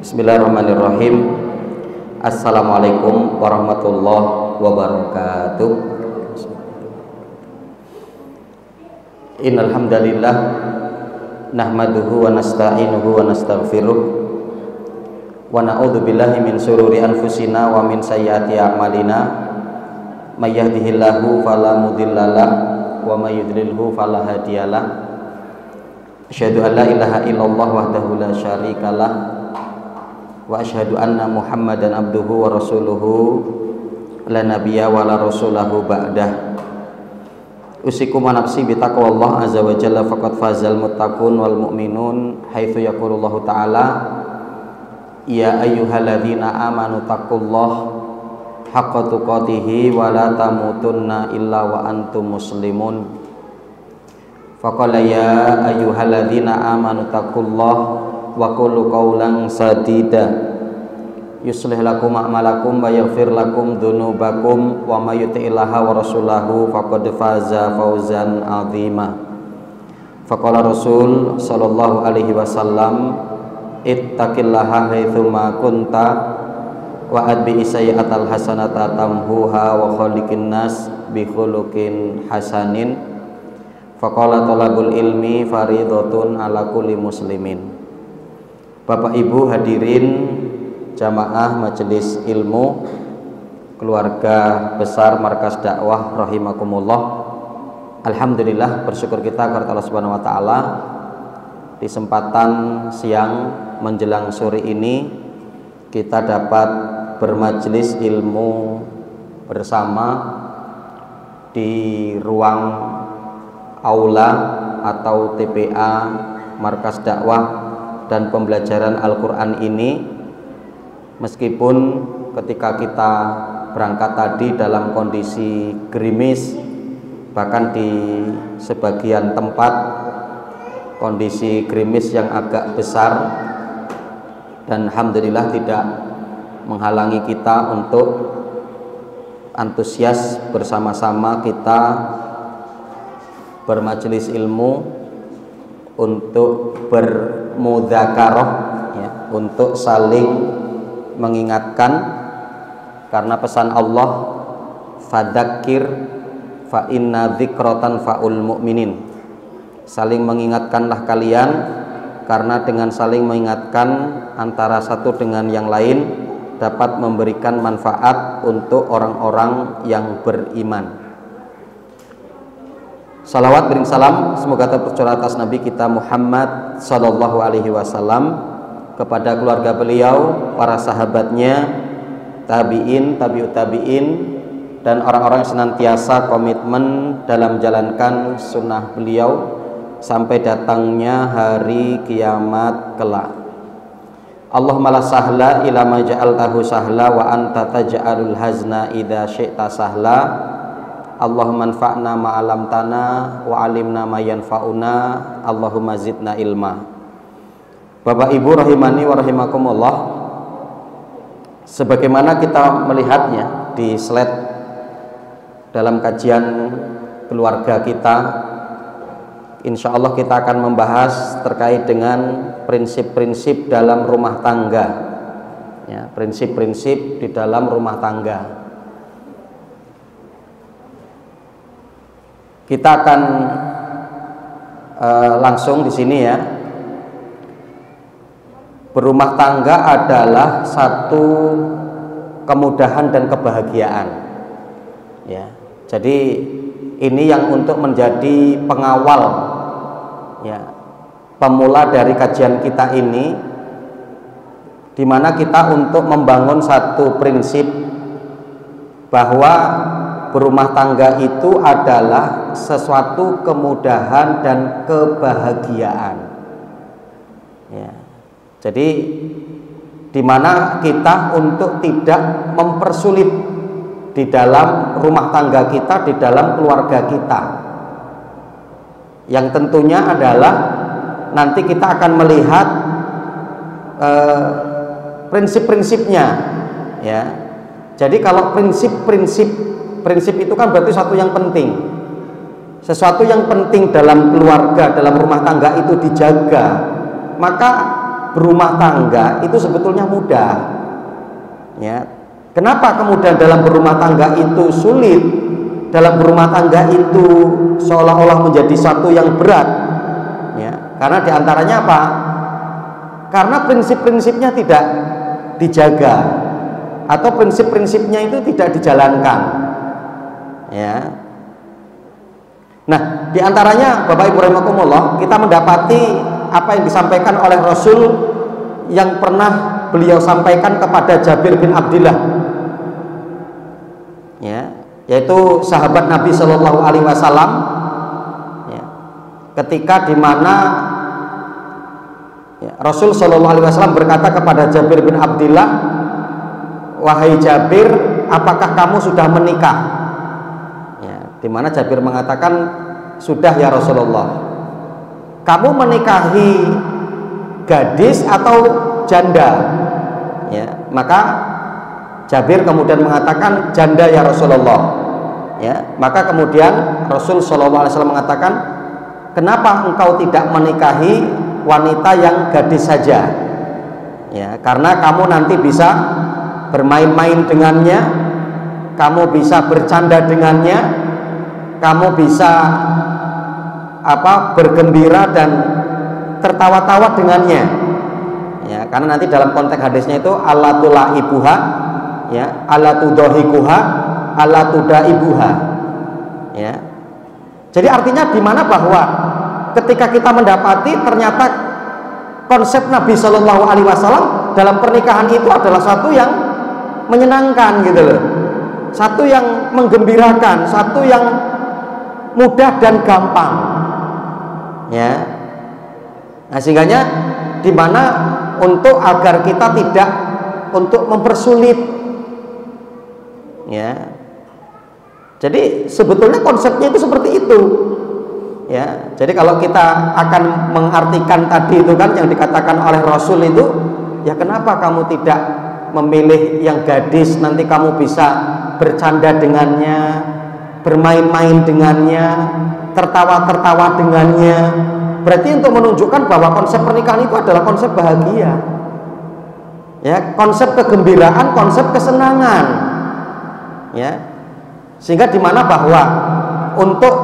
Bismillahirrahmanirrahim. Assalamualaikum warahmatullahi wabarakatuh. Innal hamdalillah nahmaduhu wa nasta'inuhu wa nastaghfiruh wa na'udzu billahi min shururi anfusina wa min sayyiati a'malina. May yahdihillahu fala mudhillalah wa may yudlilhu fala hadiyalah. Asyhadu an la ilaha illallah wahdahu la syarikalah wa asyhadu anna Muhammadan abduhu wa rasuluhu la nabiyya wa la rasulahu ba'dah. Usikum wa nafsi bi taqwallah azza wa jalla faqad fazal muttaqun wal mu'minun haitsu yaqulullahu ta'ala ya ayyuhalladzina amanu taqullaha haqqa tuqatih wa la tamutunna illa wa antum muslimun. Faqala ya ayyuhalladzina amanu taqullaha wa qulu qawlan sadida yuslih lakum a'malakum wa yaghfir lakum dzunubakum wa may yuti'illaha wa rasulahu faqad faza fawzan 'azima. Faqala Rasul sallallahu alaihi wasallam ittaqillaha haitsu ma kunta wa adbi sayyi'atal hasanata tamhuha wa khaliqin nas bi khuluqin hasanin. Faqala talabul ilmi fariidatun ala kulli muslimin. Bapak Ibu hadirin jamaah majelis ilmu keluarga besar Markas Dakwah rahimakumullah. Alhamdulillah, bersyukur kita kepada Allah Subhanahu wa taala di kesempatan siang menjelang sore ini kita dapat bermajelis ilmu bersama di ruang aula atau TPA Markas Dakwah dan pembelajaran Al-Quran ini, meskipun ketika kita berangkat tadi dalam kondisi gerimis, bahkan di sebagian tempat kondisi gerimis yang agak besar, dan alhamdulillah tidak menghalangi kita untuk antusias bersama-sama kita bermajelis ilmu untuk bermudzakarah, ya, untuk saling mengingatkan, karena pesan Allah fadzakir fa inna dzikratan faul mu'minin. Saling mengingatkanlah kalian, karena dengan saling mengingatkan antara satu dengan yang lain dapat memberikan manfaat untuk orang-orang yang beriman. Salawat bering salam semoga tercurah atas Nabi kita Muhammad sallallahu alaihi wasallam, kepada keluarga beliau, para sahabatnya, tabi'in, tabi'ut tabi'in, dan orang-orang yang senantiasa komitmen dalam menjalankan sunnah beliau sampai datangnya hari kiamat kelak. Allahumma la sahla ila ma ja'altahu sahla wa anta taj'alul hazna idza syi'ta sahla. Allahumma anfa'na ma 'allamtana wa 'allimna ma yanfa'una. Allahumma zidna ilma. Bapak Ibu rahimani wa rahimakumullah, sebagaimana kita melihatnya di slide dalam kajian keluarga kita, insya Allah kita akan membahas terkait dengan prinsip-prinsip dalam rumah tangga, ya, prinsip-prinsip di dalam rumah tangga. Kita akan langsung di sini, ya. Berumah tangga adalah satu kemudahan dan kebahagiaan, ya. Jadi ini yang untuk menjadi pengawal, ya, pemula dari kajian kita ini, di mana kita untuk membangun satu prinsip bahwa berumah tangga itu adalah sesuatu kemudahan dan kebahagiaan, ya. Jadi di mana kita untuk tidak mempersulit di dalam rumah tangga kita, di dalam keluarga kita, yang tentunya adalah nanti kita akan melihat prinsip-prinsipnya, ya. Jadi kalau prinsip itu kan berarti sesuatu yang penting. Sesuatu yang penting dalam keluarga, dalam rumah tangga itu dijaga, maka berumah tangga itu sebetulnya mudah. Ya. Kenapa kemudian dalam berumah tangga itu sulit? Dalam berumah tangga itu seolah-olah menjadi satu yang berat. Ya. Karena diantaranya apa? Karena prinsip-prinsipnya tidak dijaga atau prinsip-prinsipnya itu tidak dijalankan. Ya. Nah, diantaranya Bapak Ibu rahimakumullah, kita mendapati apa yang disampaikan oleh Rasul yang pernah beliau sampaikan kepada Jabir bin Abdillah, ya, yaitu sahabat Nabi Shallallahu Alaihi Wasallam, ya, ketika dimana ya, Rasul Shallallahu Alaihi Wasallam berkata kepada Jabir bin Abdillah, wahai Jabir, apakah kamu sudah menikah? Ya, dimana Jabir mengatakan, sudah ya Rasulullah. Kamu menikahi gadis atau janda? Ya, maka Jabir kemudian mengatakan janda ya Rasulullah. Ya, maka kemudian Rasul Shallallahu Alaihi Wasallam mengatakan, kenapa engkau tidak menikahi wanita yang gadis saja? Ya, karena kamu nanti bisa bermain-main dengannya, kamu bisa bercanda dengannya, kamu bisa bergembira dan tertawa-tawa dengannya. Ya, karena nanti dalam konteks hadisnya itu alatula ibuha, ya, alatudohikuha, alatudaibuha. Ya. Jadi artinya di mana bahwa ketika kita mendapati ternyata konsep Nabi Shallallahu Alaihi Wasallam dalam pernikahan itu adalah satu yang menyenangkan gitu loh, satu yang menggembirakan, satu yang mudah dan gampang. Ya, nah sehingganya di mana untuk agar kita tidak untuk mempersulit, ya. Jadi sebetulnya konsepnya itu seperti itu, ya. Jadi kalau kita akan mengartikan tadi itu kan yang dikatakan oleh Rasul itu, ya kenapa kamu tidak memilih yang gadis, nanti kamu bisa bercanda dengannya, bermain-main dengannya, tertawa-tertawa dengannya. Berarti untuk menunjukkan bahwa konsep pernikahan itu adalah konsep bahagia, ya, konsep kegembiraan, konsep kesenangan, ya. Sehingga dimana bahwa untuk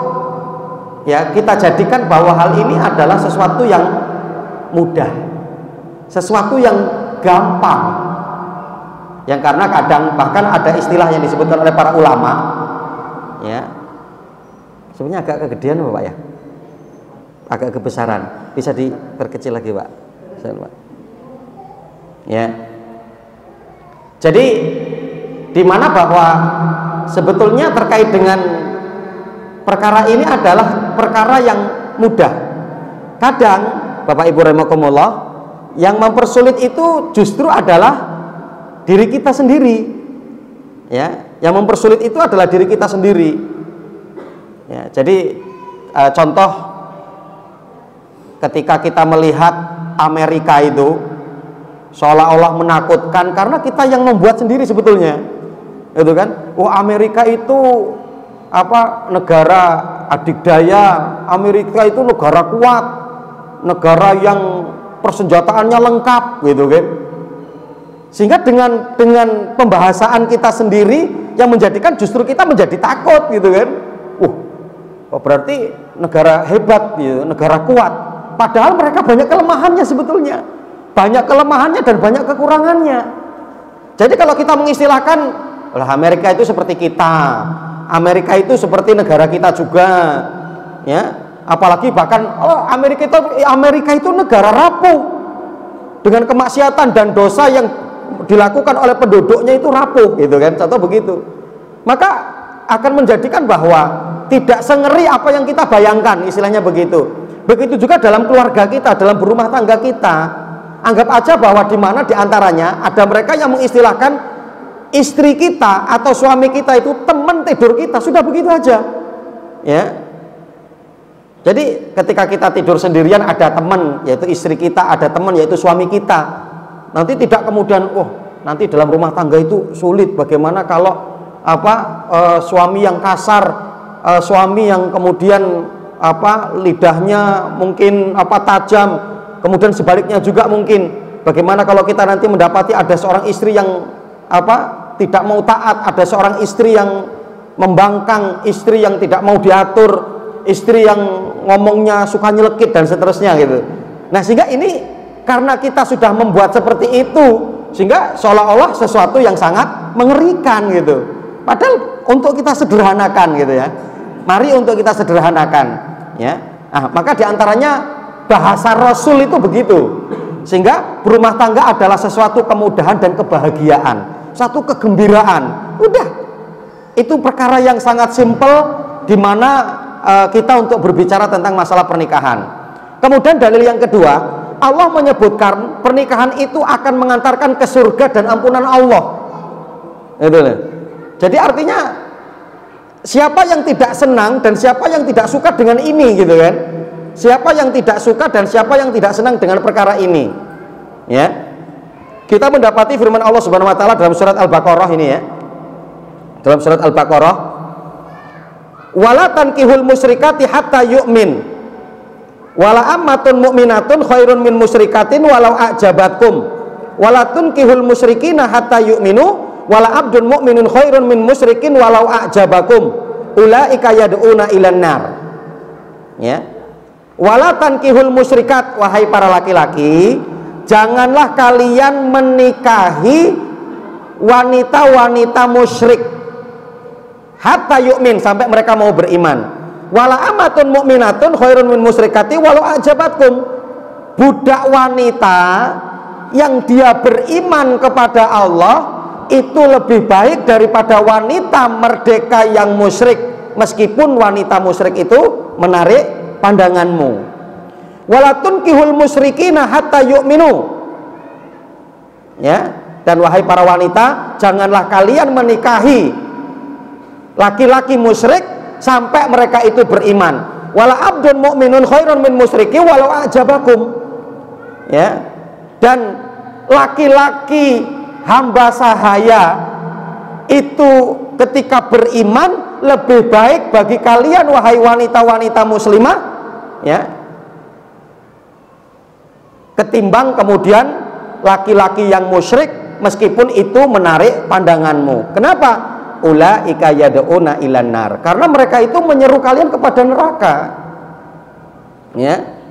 ya kita jadikan bahwa hal ini adalah sesuatu yang mudah, sesuatu yang gampang, yang karena kadang bahkan ada istilah yang disebutkan oleh para ulama, ya, sebenarnya agak kegedean Bapak ya, agak kebesaran, bisa diperkecil lagi Pak, ya. Jadi di mana bahwa sebetulnya terkait dengan perkara ini adalah perkara yang mudah. Kadang Bapak Ibu rahimakumullah, yang mempersulit itu justru adalah diri kita sendiri, ya. Yang mempersulit itu adalah diri kita sendiri, ya. Jadi contoh ketika kita melihat Amerika itu seolah-olah menakutkan karena kita yang membuat sendiri sebetulnya, itu kan. Oh, Amerika itu negara adidaya, Amerika itu negara kuat, negara yang persenjataannya lengkap, gitu kan. Sehingga dengan pembahasan kita sendiri yang menjadikan justru kita menjadi takut, gitu kan. Berarti negara hebat, gitu, negara kuat. Padahal mereka banyak kelemahannya sebetulnya, banyak kelemahannya dan banyak kekurangannya. Jadi kalau kita mengistilahkan, Amerika itu seperti kita, Amerika itu seperti negara kita juga, ya. Apalagi bahkan Amerika itu negara rapuh, dengan kemaksiatan dan dosa yang dilakukan oleh penduduknya itu rapuh, gitu kan. Contoh begitu. Maka akan menjadikan bahwa tidak sengeri apa yang kita bayangkan, istilahnya begitu. Begitu juga dalam keluarga kita, dalam berumah tangga kita. Anggap aja bahwa di mana diantaranya ada mereka yang mengistilahkan istri kita atau suami kita itu teman tidur kita, sudah begitu aja, ya. Jadi ketika kita tidur sendirian ada teman, yaitu istri kita, ada teman yaitu suami kita. Nanti tidak kemudian, nanti dalam rumah tangga itu sulit. Bagaimana kalau suami yang kasar, suami yang kemudian lidahnya mungkin tajam, kemudian sebaliknya juga mungkin Bagaimana kalau kita nanti mendapati ada seorang istri yang tidak mau taat, ada seorang istri yang membangkang, istri yang tidak mau diatur, istri yang ngomongnya suka nyelekit dan seterusnya gitu. Nah, sehingga ini karena kita sudah membuat seperti itu, sehingga seolah-olah sesuatu yang sangat mengerikan gitu. Padahal untuk kita sederhanakan gitu ya. Mari untuk kita sederhanakan ya. Nah, maka diantaranya bahasa Rasul itu begitu. Sehingga berumah tangga adalah sesuatu kemudahan dan kebahagiaan, satu kegembiraan. Udah, itu perkara yang sangat simpel di mana kita untuk berbicara tentang masalah pernikahan. Kemudian dalil yang kedua, Allah menyebutkan pernikahan itu akan mengantarkan ke surga dan ampunan Allah. Itu. Jadi artinya siapa yang tidak senang dan siapa yang tidak suka dengan ini gitu kan? Siapa yang tidak suka dan siapa yang tidak senang dengan perkara ini, ya. Kita mendapati firman Allah Subhanahu wa taala dalam surat Al-Baqarah ini ya. Dalam surat Al-Baqarah, wala tankihul musyrikati hatta yu'min. Wala ammatun mu'minatun khairun min musyrikatin walau a'jabatkum. Wala tunkihul musyrikina hatta yu'minu wala abdun mu'minun khairun min musyrikin walau a'jabakum. Ulaika yad'una ilan nar. Ya. Wala tankihul musyrikat, wahai para laki-laki, janganlah kalian menikahi wanita-wanita musyrik hatta yu'min, sampai mereka mau beriman. Wala amatun mu'minatun khairun min musyrikati walau ajabatkum. Budak wanita yang dia beriman kepada Allah itu lebih baik daripada wanita merdeka yang musyrik, meskipun wanita musyrik itu menarik pandanganmu. Walatun kihul musyrikina hatta yu'minu. Ya, dan wahai para wanita, janganlah kalian menikahi laki-laki musyrik sampai mereka itu beriman. Wala abdun mu'minun khairun min musyriki walau ajabakum. Ya. Dan laki-laki hamba sahaya itu ketika beriman lebih baik bagi kalian wahai wanita-wanita muslimah, ya, ketimbang kemudian laki-laki yang musyrik meskipun itu menarik pandanganmu. Kenapa? Ulaika yad'una ilan nar. Karena mereka itu menyeru kalian kepada neraka. Ya.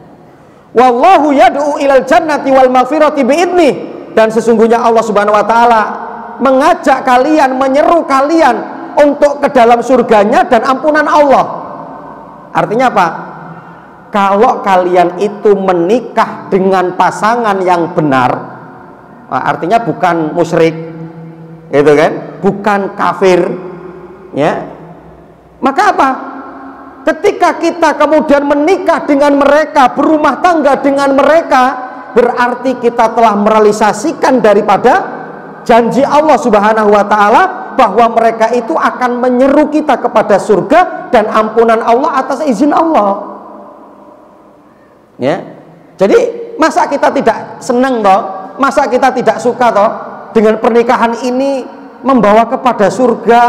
Wallahu yad'u ilal jannati wal maghfirati biidnih. Dan sesungguhnya Allah Subhanahu wa taala mengajak kalian, menyeru kalian untuk ke dalam surganya dan ampunan Allah. Artinya apa? Kalau kalian itu menikah dengan pasangan yang benar, artinya bukan musyrik, gitu kan? Bukan kafir, ya. Maka apa? Ketika kita kemudian menikah dengan mereka, berumah tangga dengan mereka, berarti kita telah merealisasikan daripada janji Allah Subhanahu wa taala bahwa mereka itu akan menyeru kita kepada surga dan ampunan Allah atas izin Allah. Ya. Jadi masa kita tidak senang toh? Masa kita tidak suka toh dengan pernikahan ini membawa kepada surga,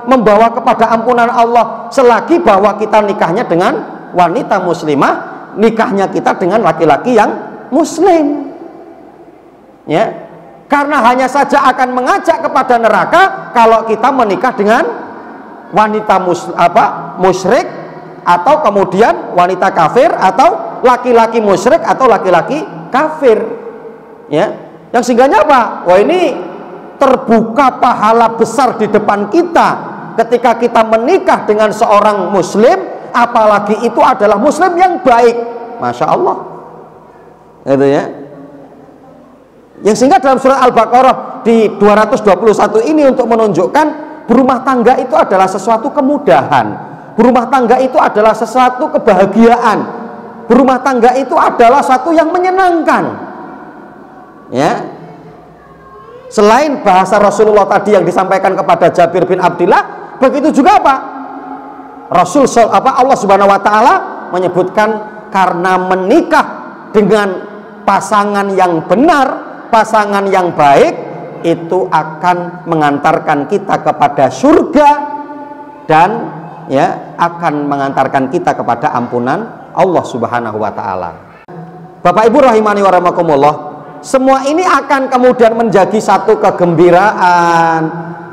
membawa kepada ampunan Allah, selagi bahwa kita nikahnya dengan wanita muslimah, nikahnya kita dengan laki-laki yang muslim. Ya. Karena hanya saja akan mengajak kepada neraka kalau kita menikah dengan wanita musyrik, atau kemudian wanita kafir, atau laki-laki musyrik atau laki-laki kafir. Ya, yang sehingganya apa? Wah, ini terbuka pahala besar di depan kita ketika kita menikah dengan seorang muslim, apalagi itu adalah muslim yang baik. Masya Allah. Gitu ya. Yang sehingga dalam surah Al-Baqarah di 221 ini untuk menunjukkan berumah tangga itu adalah sesuatu kemudahan, berumah tangga itu adalah sesuatu kebahagiaan, berumah tangga itu adalah sesuatu yang menyenangkan. Ya. Selain bahasa Rasulullah tadi yang disampaikan kepada Jabir bin Abdillah, begitu juga apa? Allah Subhanahu wa taala menyebutkan karena menikah dengan pasangan yang benar, pasangan yang baik itu akan mengantarkan kita kepada surga dan ya akan mengantarkan kita kepada ampunan Allah Subhanahu wa taala. Bapak Ibu rahimani wa rahimakumullah, semua ini akan kemudian menjadi satu kegembiraan,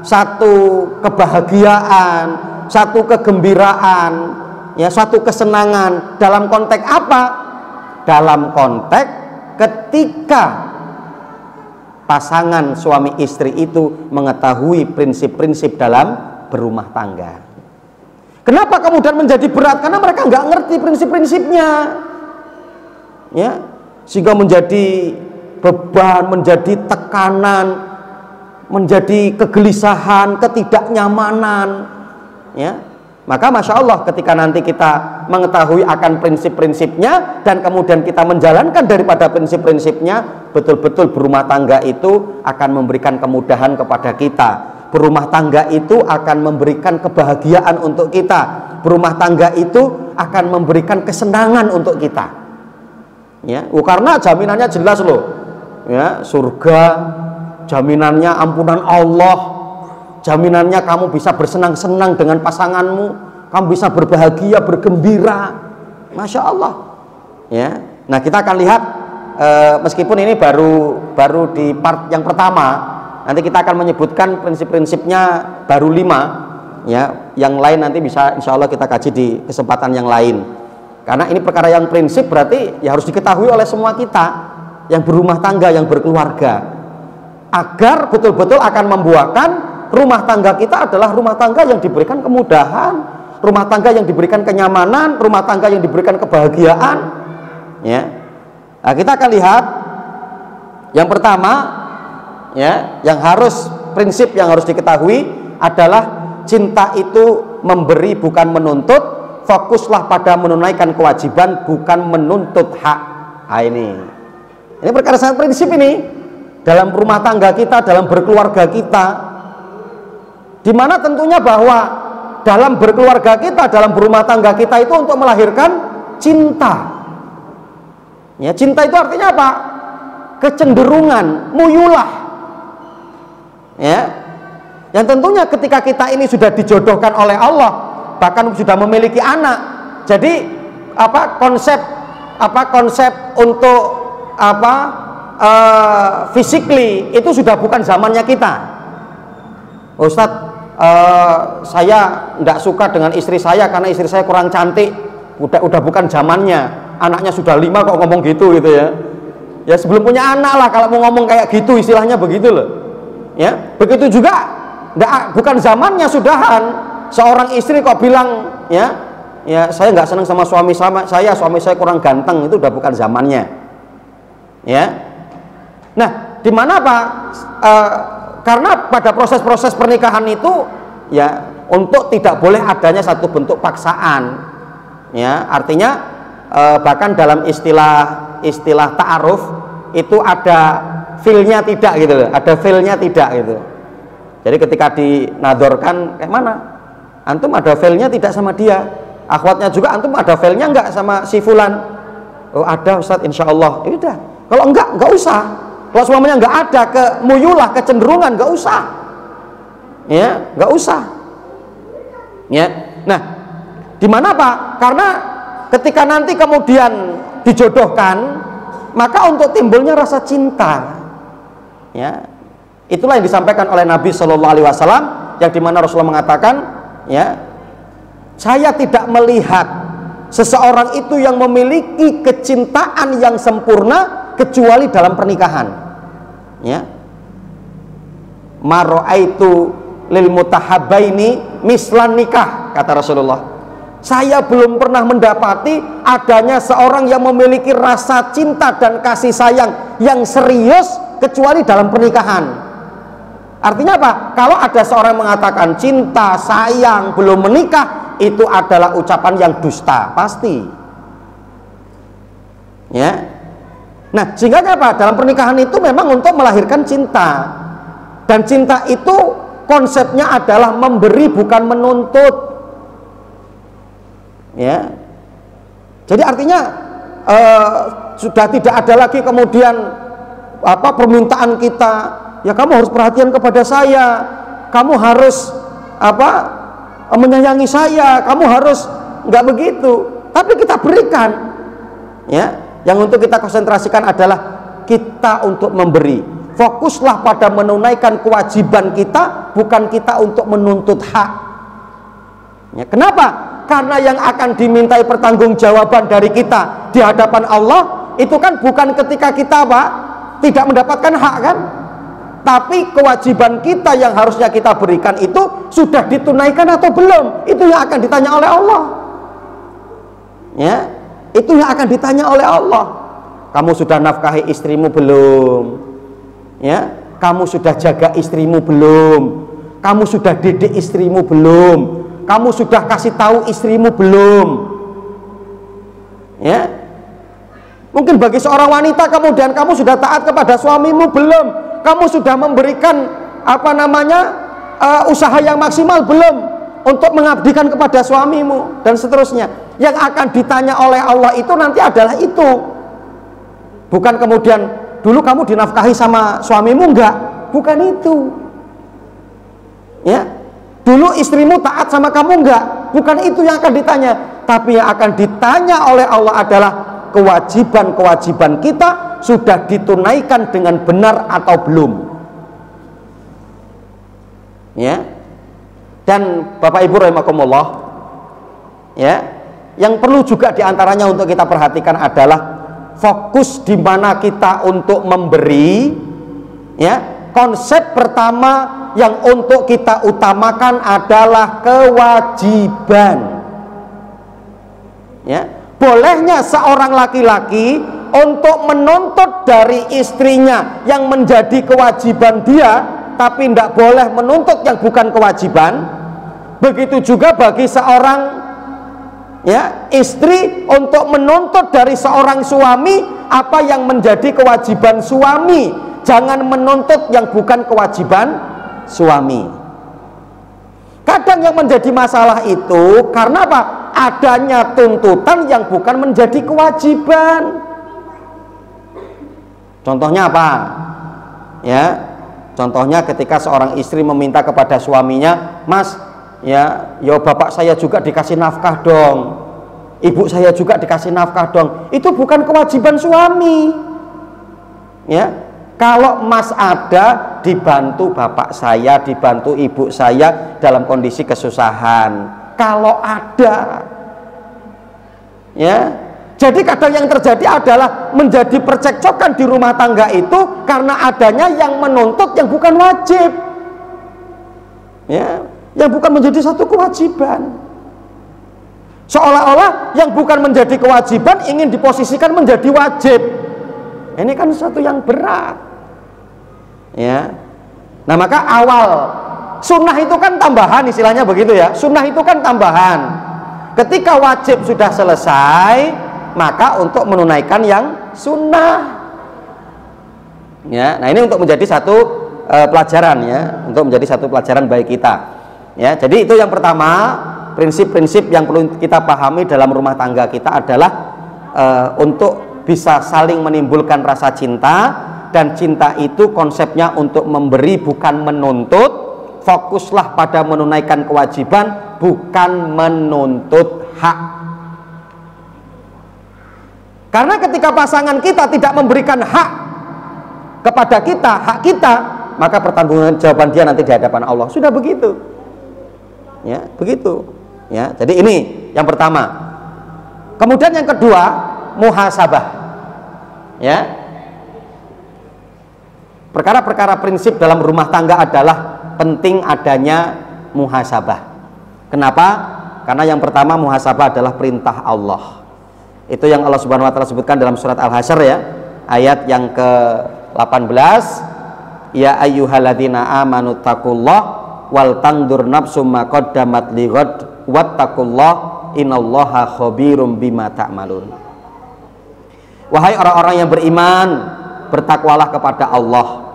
satu kebahagiaan, satu kegembiraan, ya, suatu kesenangan. Dalam konteks apa? Dalam konteks ketika pasangan suami istri itu mengetahui prinsip-prinsip dalam berumah tangga. Kenapa kemudian menjadi berat? Karena mereka nggak ngerti prinsip-prinsipnya, ya, sehingga menjadi beban, menjadi tekanan, menjadi kegelisahan, ketidaknyamanan, ya. Maka Masya Allah, ketika nanti kita mengetahui akan prinsip-prinsipnya dan kemudian kita menjalankan daripada prinsip-prinsipnya, betul-betul berumah tangga itu akan memberikan kemudahan kepada kita. Berumah tangga itu akan memberikan kebahagiaan untuk kita. Berumah tangga itu akan memberikan kesenangan untuk kita, ya. Karena jaminannya jelas loh, ya, surga, jaminannya ampunan Allah, jaminannya kamu bisa bersenang-senang dengan pasanganmu, kamu bisa berbahagia, bergembira, Masya Allah, ya. Nah, kita akan lihat meskipun ini baru di part yang pertama, nanti kita akan menyebutkan prinsip-prinsipnya baru 5, ya. Yang lain nanti bisa insya Allah kita kaji di kesempatan yang lain, karena ini perkara yang prinsip, berarti ya harus diketahui oleh semua kita yang berumah tangga, yang berkeluarga, agar betul-betul akan membuahkan rumah tangga kita adalah rumah tangga yang diberikan kemudahan, rumah tangga yang diberikan kenyamanan, rumah tangga yang diberikan kebahagiaan, ya. Nah, kita akan lihat yang pertama, ya, yang prinsip yang harus diketahui adalah cinta itu memberi bukan menuntut. Fokuslah pada menunaikan kewajiban bukan menuntut hak. Nah, ini perkara sangat prinsip ini dalam rumah tangga kita, dalam berkeluarga kita, dimana tentunya bahwa dalam berkeluarga kita, dalam berumah tangga kita itu untuk melahirkan cinta, ya. Cinta itu artinya apa? Kecenderungan, muyulah, ya, yang tentunya ketika kita ini sudah dijodohkan oleh Allah, bahkan sudah memiliki anak, jadi konsep untuk physically itu sudah bukan zamannya kita. Ustadz, saya tidak suka dengan istri saya karena istri saya kurang cantik. Udah bukan zamannya. Anaknya sudah 5 kok ngomong gitu ya. Ya, sebelum punya anak lah kalau mau ngomong kayak gitu, istilahnya begitu loh, ya. Begitu juga bukan zamannya sudahan seorang istri kok bilang, ya saya nggak senang sama suami saya kurang ganteng, itu udah bukan zamannya, ya. Nah, di mana Pak? Karena pada proses-proses pernikahan itu, ya, untuk tidak boleh adanya satu bentuk paksaan, ya. Artinya bahkan dalam istilah ta'aruf itu ada feel-nya tidak gitu loh, ada feel-nya tidak gitu. Jadi ketika dinadorkan kayak mana? Antum ada feel-nya tidak sama dia, akhwatnya juga antum ada feel-nya enggak sama si fulan? Oh ada Ustadz, insya Allah. Ya udah, kalau enggak usah. Kalau semuanya enggak ada kemuyulah, kecenderungan, enggak usah, ya, enggak usah, ya. Nah, di mana Pak? Karena ketika nanti kemudian dijodohkan, maka untuk timbulnya rasa cinta, ya, itulah yang disampaikan oleh Nabi Shallallahu Alaihi Wasallam, yang dimana Rasulullah mengatakan, ya, saya tidak melihat seseorang itu yang memiliki kecintaan yang sempurna kecuali dalam pernikahan, ya. Maro'aitu lil mutahabbaini mislan nikah, kata Rasulullah. Saya belum pernah mendapati adanya seorang yang memiliki rasa cinta dan kasih sayang yang serius kecuali dalam pernikahan. Artinya apa? Kalau ada seorang yang mengatakan cinta, sayang, belum menikah, itu adalah ucapan yang dusta, pasti, ya. Nah, sehingga apa? Dalam pernikahan itu memang untuk melahirkan cinta, dan cinta itu konsepnya adalah memberi bukan menuntut, ya. Jadi artinya sudah tidak ada lagi kemudian permintaan kita, ya kamu harus perhatian kepada saya, kamu harus menyayangi saya, kamu harus, nggak begitu. Tapi kita berikan, ya. Yang untuk kita konsentrasikan adalah kita untuk memberi. Fokuslah pada menunaikan kewajiban kita, bukan kita untuk menuntut hak. Ya, kenapa? Karena yang akan dimintai pertanggungjawaban dari kita di hadapan Allah itu kan bukan ketika kita tidak mendapatkan hak kan, tapi kewajiban kita yang harusnya kita berikan itu sudah ditunaikan atau belum, itu yang akan ditanya oleh Allah. Ya, itu yang akan ditanya oleh Allah. Kamu sudah nafkahi istrimu belum? Ya, kamu sudah jaga istrimu belum? Kamu sudah didik istrimu belum? Kamu sudah kasih tahu istrimu belum? Ya, mungkin bagi seorang wanita kemudian kamu sudah taat kepada suamimu belum? Kamu sudah memberikan usaha yang maksimal belum untuk mengabdikan kepada suamimu dan seterusnya. Yang akan ditanya oleh Allah itu nanti adalah itu, bukan kemudian dulu kamu dinafkahi sama suamimu enggak, bukan itu. Ya, dulu istrimu taat sama kamu enggak, bukan itu yang akan ditanya. Tapi yang akan ditanya oleh Allah adalah kewajiban-kewajiban kita sudah ditunaikan dengan benar atau belum. Ya, dan Bapak Ibu rahimakumullah, ya, yang perlu juga diantaranya untuk kita perhatikan adalah fokus di mana kita untuk memberi. Ya, konsep pertama yang untuk kita utamakan adalah kewajiban. Ya, bolehnya seorang laki-laki untuk menuntut dari istrinya yang menjadi kewajiban dia, tapi tidak boleh menuntut yang bukan kewajiban. Begitu juga bagi seorang istri untuk menuntut dari seorang suami apa yang menjadi kewajiban suami. Jangan menuntut yang bukan kewajiban suami. Kadang yang menjadi masalah itu karena apa? Adanya tuntutan yang bukan menjadi kewajiban. Contohnya apa? Ya, contohnya ketika seorang istri meminta kepada suaminya, "Mas, ya bapak saya juga dikasih nafkah dong, ibu saya juga dikasih nafkah dong." Itu bukan kewajiban suami. Ya, kalau Mas ada, dibantu bapak saya, dibantu ibu saya dalam kondisi kesusahan. Kalau ada, ya. Jadi kadang yang terjadi adalah menjadi percekcokan di rumah tangga itu karena adanya yang menuntut yang bukan wajib. Ya, yang bukan menjadi satu kewajiban. Seolah-olah yang bukan menjadi kewajiban ingin diposisikan menjadi wajib. Ini kan sesuatu yang berat. Ya. Nah, maka awal sunnah itu kan tambahan, istilahnya begitu ya. Sunnah itu kan tambahan. Ketika wajib sudah selesai, maka untuk menunaikan yang sunnah. Ya, nah ini untuk menjadi satu pelajaran ya, untuk menjadi satu pelajaran bagi kita. Ya, jadi itu yang pertama, prinsip-prinsip yang perlu kita pahami dalam rumah tangga kita adalah untuk bisa saling menimbulkan rasa cinta, dan cinta itu konsepnya untuk memberi bukan menuntut. Fokuslah pada menunaikan kewajiban, bukan menuntut hak. Karena ketika pasangan kita tidak memberikan hak kepada kita, hak kita, maka pertanggungjawaban dia nanti di hadapan Allah. Sudah begitu. Ya, begitu. Ya, jadi ini yang pertama. Kemudian yang kedua, muhasabah. Ya. Perkara-perkara prinsip dalam rumah tangga adalah penting adanya muhasabah. Kenapa? Karena yang pertama, muhasabah adalah perintah Allah. Itu yang Allah Subhanahu wa taala sebutkan dalam surat Al-Hasyr ya, ayat yang ke-18, ya ayyuhalladzina amanu taqullah wal tandur nafsum ma qaddamat lighad wattaqullah innallaha khabirum bima ta'malun. Wahai orang-orang yang beriman, bertakwalah kepada Allah.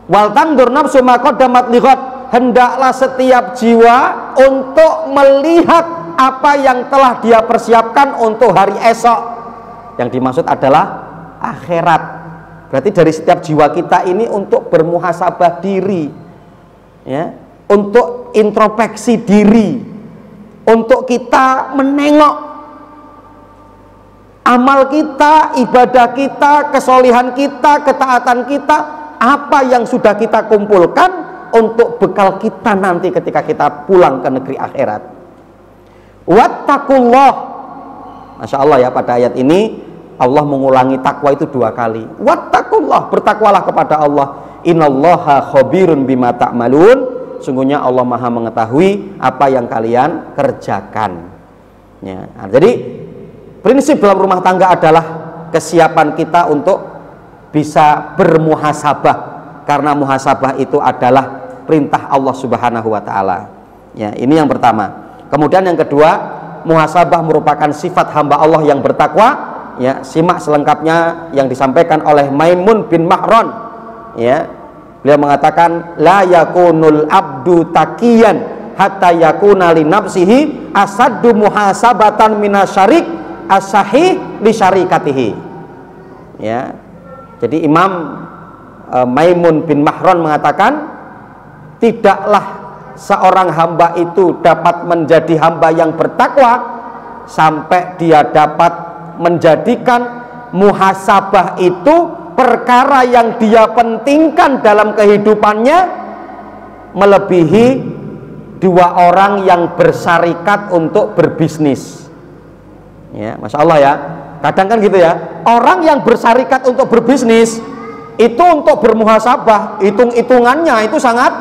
Wal tandur nafsum ma qaddamat lighad, hendaklah setiap jiwa untuk melihat apa yang telah dia persiapkan untuk hari esok. Yang dimaksud adalah akhirat. Berarti dari setiap jiwa kita ini untuk bermuhasabah diri, ya, untuk introspeksi diri, untuk kita menengok amal kita, ibadah kita, kesolihan kita, ketaatan kita, apa yang sudah kita kumpulkan untuk bekal kita nanti ketika kita pulang ke negeri akhirat. Wattaqullah. Masya Allah ya, pada ayat ini Allah mengulangi takwa itu 2 kali. Wattaqullah, bertakwalah kepada Allah. Innallaha khabirun bima ta'malun. Sungguhnya Allah Maha mengetahui apa yang kalian kerjakan. Ya, nah, jadi prinsip dalam rumah tangga adalah kesiapan kita untuk bisa bermuhasabah, karena muhasabah itu adalah perintah Allah Subhanahu wa taala. Ya, ini yang pertama. Kemudian yang kedua, muhasabah merupakan sifat hamba Allah yang bertakwa. Ya, simak selengkapnya yang disampaikan oleh Maimun bin Mahran. Ya, beliau mengatakan, la yakunul abdu taqiyan hatta yakuna li nafsihi asaddu muhasabatan minasyarik as-sahih li syarikatihi. Ya. Jadi Imam Maimun bin Mahran mengatakan, tidaklah seorang hamba itu dapat menjadi hamba yang bertakwa sampai dia dapat menjadikan muhasabah itu perkara yang dia pentingkan dalam kehidupannya melebihi 2 orang yang bersarikat untuk berbisnis. Ya, Masya Allah ya, kadang kan gitu ya, orang yang bersarikat untuk berbisnis itu untuk bermuhasabah, hitung-hitungannya itu sangat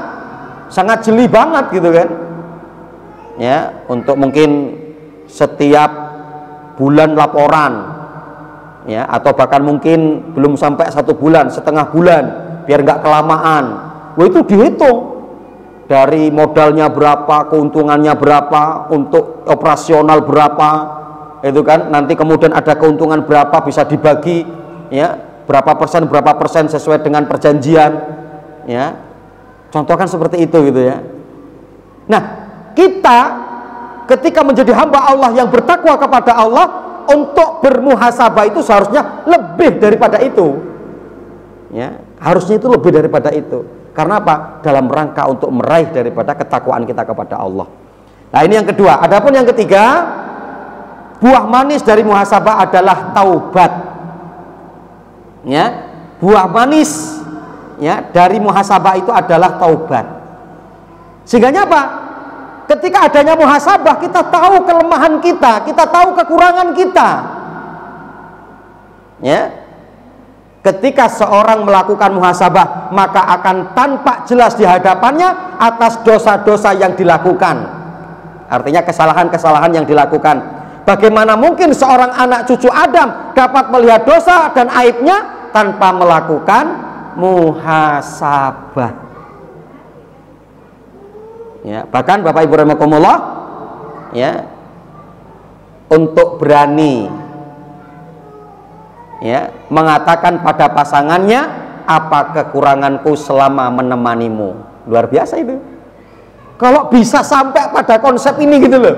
jeli banget gitu kan. Ya, untuk mungkin setiap bulan laporan, ya, atau bahkan mungkin belum sampai 1 bulan, setengah bulan, biar nggak kelamaan. Wah, itu dihitung dari modalnya berapa, keuntungannya berapa, untuk operasional berapa, itu kan. Nanti kemudian ada keuntungan berapa, bisa dibagi, ya, berapa persen sesuai dengan perjanjian, ya. Contoh kan seperti itu gitu ya. Nah, kita ketika menjadi hamba Allah yang bertakwa kepada Allah, untuk bermuhasabah itu seharusnya lebih daripada itu. Ya, harusnya itu lebih daripada itu. Karena apa? Dalam rangka untuk meraih daripada ketakwaan kita kepada Allah. Nah, ini yang kedua. Adapun yang ketiga, buah manis dari muhasabah adalah taubat. Ya, buah manis ya dari muhasabah itu adalah taubat. Sehingga apa? Ketika adanya muhasabah, kita tahu kelemahan kita, kita tahu kekurangan kita. Ya. Ketika seorang melakukan muhasabah, maka akan tampak jelas di hadapannya atas dosa-dosa yang dilakukan. Artinya kesalahan-kesalahan yang dilakukan. Bagaimana mungkin seorang anak cucu Adam dapat melihat dosa dan aibnya tanpa melakukan muhasabah? Ya, bahkan Bapak Ibu rahimakumullah, ya, untuk berani ya mengatakan pada pasangannya, apa kekuranganku selama menemanimu. Luar biasa itu. Kalau bisa sampai pada konsep ini gitu loh.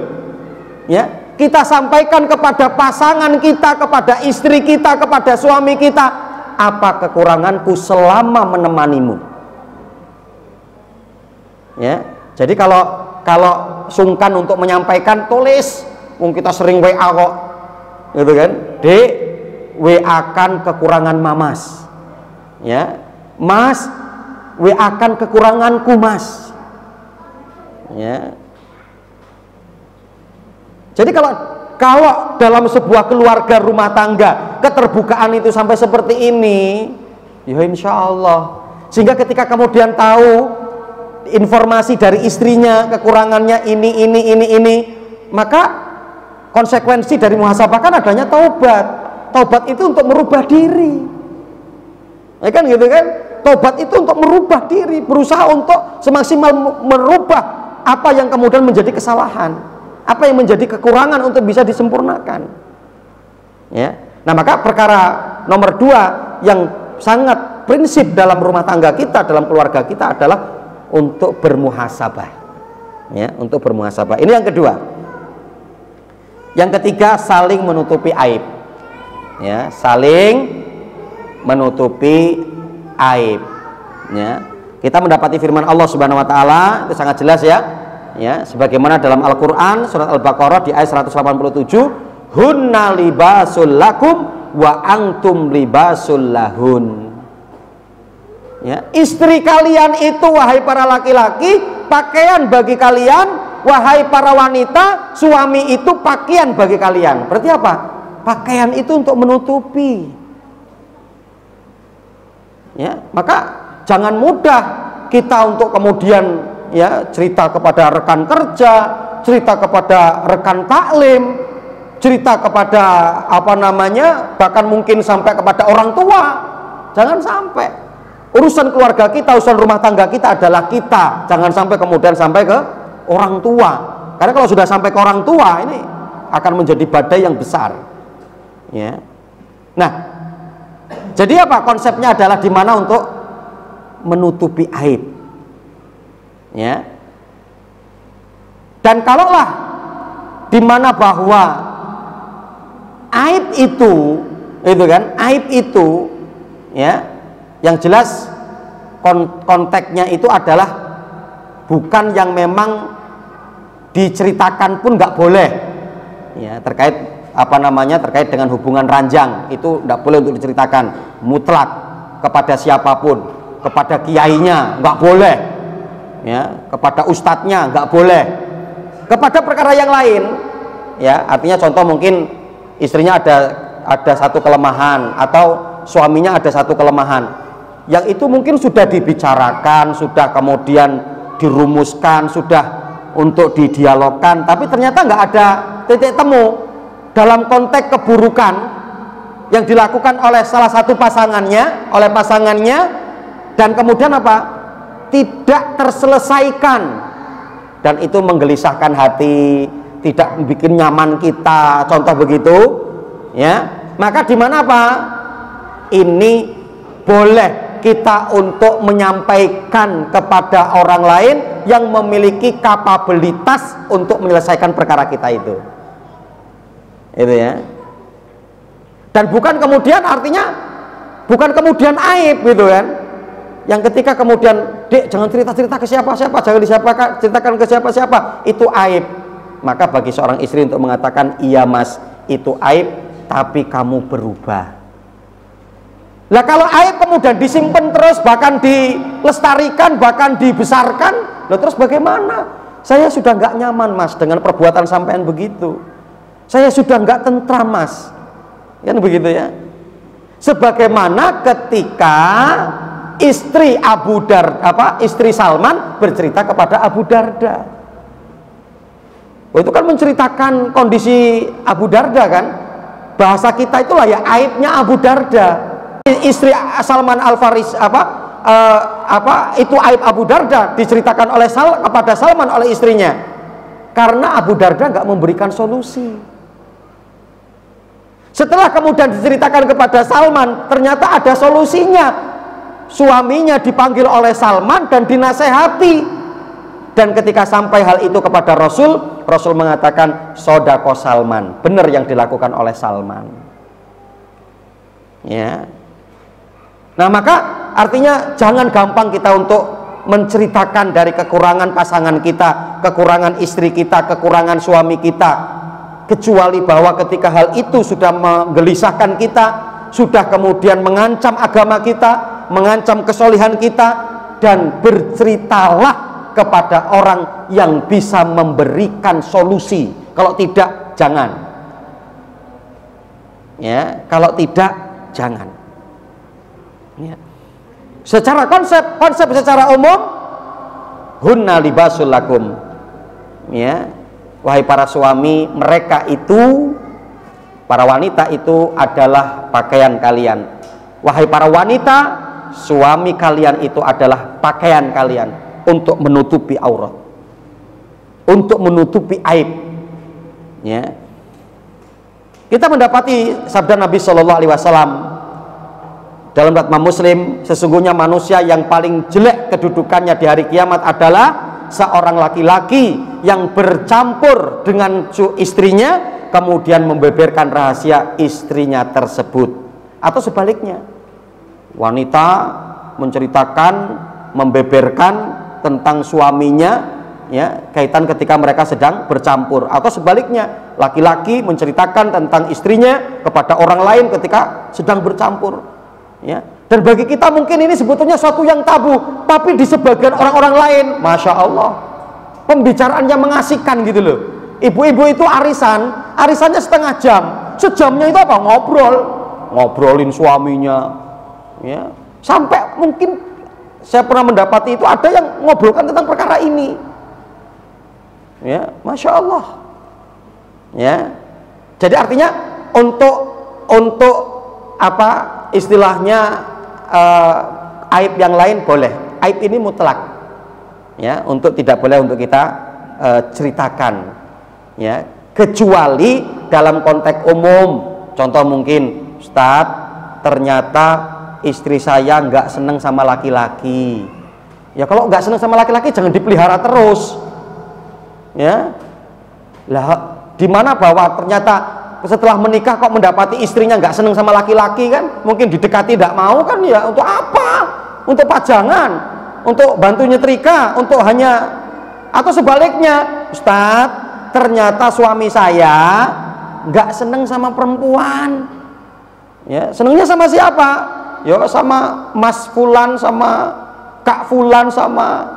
Ya, kita sampaikan kepada pasangan kita, kepada istri kita, kepada suami kita, apa kekuranganku selama menemanimu. Ya. Jadi kalau sungkan untuk menyampaikan, tulis. Kita sering WA kok, gitu kan? Dek, WA kan kekurangan mamas. Ya, Mas, WA kan kekuranganku Mas. Ya. Jadi kalau dalam sebuah keluarga rumah tangga keterbukaan itu sampai seperti ini, ya insya Allah. Sehingga ketika kemudian tahu informasi dari istrinya, kekurangannya ini, maka konsekuensi dari muhasabah kan adanya taubat. Taubat itu untuk merubah diri, ya kan gitu kan? Taubat itu untuk merubah diri, berusaha untuk semaksimal merubah apa yang kemudian menjadi kesalahan, apa yang menjadi kekurangan untuk bisa disempurnakan. Ya, nah maka perkara nomor 2 yang sangat prinsip dalam rumah tangga kita, dalam keluarga kita adalah untuk bermuhasabah. Ya, untuk bermuhasabah. Ini yang kedua. Yang ketiga, saling menutupi aib. Ya, saling menutupi aib. Ya. Kita mendapati firman Allah Subhanahu wa taala itu sangat jelas ya. Ya, sebagaimana dalam Al-Qur'an surat Al-Baqarah di ayat 187, hunna libasul lakum wa antum libasul lahun. Ya, istri kalian itu wahai para laki-laki pakaian bagi kalian, wahai para wanita suami itu pakaian bagi kalian. Berarti apa? Pakaian itu untuk menutupi. Ya, maka jangan mudah kita untuk kemudian ya cerita kepada rekan kerja, cerita kepada rekan taklim, cerita kepada bahkan mungkin sampai kepada orang tua. Jangan sampai. Urusan keluarga kita, urusan rumah tangga kita adalah kita. Jangan sampai kemudian sampai ke orang tua. Karena kalau sudah sampai ke orang tua ini akan menjadi badai yang besar. Ya. Nah, jadi apa konsepnya adalah di mana untuk menutupi aib. Ya. Dan kalaulah di mana bahwa aib itu kan, aib itu ya, yang jelas konteksnya itu adalah bukan yang memang diceritakan pun nggak boleh. Ya, terkait terkait dengan hubungan ranjang itu nggak boleh untuk diceritakan mutlak kepada siapapun, kepada kiainya nggak boleh. Ya, kepada ustadznya nggak boleh, kepada perkara yang lain ya, artinya contoh mungkin istrinya ada satu kelemahan atau suaminya ada satu kelemahan yang itu mungkin sudah dibicarakan, sudah kemudian dirumuskan, sudah untuk didialogkan, tapi ternyata nggak ada titik temu dalam konteks keburukan yang dilakukan oleh salah satu pasangannya, dan kemudian apa? Tidak terselesaikan, dan itu menggelisahkan hati, tidak bikin nyaman kita, contoh begitu ya. Maka di mana apa? Ini boleh kita untuk menyampaikan kepada orang lain yang memiliki kapabilitas untuk menyelesaikan perkara kita itu ya. Dan bukan kemudian artinya bukan kemudian aib gitu kan. Yang ketika kemudian, Dek jangan cerita-cerita ke siapa-siapa, jangan ceritakan ke siapa-siapa, itu aib. Maka bagi seorang istri untuk mengatakan, iya mas, itu aib, tapi kamu berubah. Lah kalau aib kemudian disimpan terus, bahkan dilestarikan, bahkan dibesarkan, lah terus bagaimana? Saya sudah nggak nyaman mas dengan perbuatan sampean begitu. Saya sudah nggak tentram mas, kan begitu ya. Sebagaimana ketika istri istri Salman bercerita kepada Abu Darda. Itu kan menceritakan kondisi Abu Darda kan. Bahasa kita itulah ya aibnya Abu Darda. Istri Salman Al-Faris itu aib Abu Darda diceritakan kepada Salman oleh istrinya. Karena Abu Darda nggak memberikan solusi. Setelah kemudian diceritakan kepada Salman, ternyata ada solusinya. Suaminya dipanggil oleh Salman dan dinasehati, dan ketika sampai hal itu kepada Rasul mengatakan sodako Salman, benar yang dilakukan oleh Salman ya. Nah maka artinya jangan gampang kita untuk menceritakan dari kekurangan pasangan kita, kekurangan istri kita, kekurangan suami kita, kecuali bahwa ketika hal itu sudah menggelisahkan kita, sudah kemudian mengancam agama kita, mengancam kesolihan kita, dan berceritalah kepada orang yang bisa memberikan solusi. Kalau tidak, jangan ya. Kalau tidak, jangan ya. Secara konsep secara umum, hunna libasul lakum ya, wahai para suami, mereka itu, para wanita itu adalah pakaian kalian. Wahai para wanita, suami kalian itu adalah pakaian kalian untuk menutupi aurat, untuk menutupi aib ya. Kita mendapati sabda Nabi Shallallahu Alaihi Wasallam dalam riwayat Muslim, sesungguhnya manusia yang paling jelek kedudukannya di hari kiamat adalah seorang laki-laki yang bercampur dengan istrinya, kemudian membeberkan rahasia istrinya tersebut, atau sebaliknya, wanita menceritakan, membeberkan tentang suaminya, ya, kaitan ketika mereka sedang bercampur, atau sebaliknya laki-laki menceritakan tentang istrinya kepada orang lain ketika sedang bercampur, ya. Dan bagi kita mungkin ini sebetulnya suatu yang tabu, tapi di sebagian orang-orang lain, masya Allah, pembicaraannya mengasihkan gitu loh. Ibu-ibu itu arisannya setengah jam, sejamnya itu apa? Ngobrolin suaminya, ya. Sampai mungkin saya pernah mendapati itu ada yang ngobrolkan tentang perkara ini, ya, masya Allah, ya. Jadi artinya untuk apa istilahnya, aib yang lain boleh, aib ini mutlak, ya, untuk tidak boleh untuk kita ceritakan, ya, kecuali dalam konteks umum. Contoh mungkin, Ustadz, ternyata istri saya nggak seneng sama laki-laki. Ya kalau nggak seneng sama laki-laki jangan dipelihara terus, ya. Lah di mana bahwa ternyata setelah menikah kok mendapati istrinya nggak seneng sama laki-laki, kan mungkin didekati tidak mau, kan ya untuk apa? Untuk pajangan, untuk bantu nyetrika, untuk hanya, atau sebaliknya, Ustadz, ternyata suami saya nggak seneng sama perempuan, ya, senengnya sama siapa? Ya sama Mas Fulan, sama Kak Fulan, sama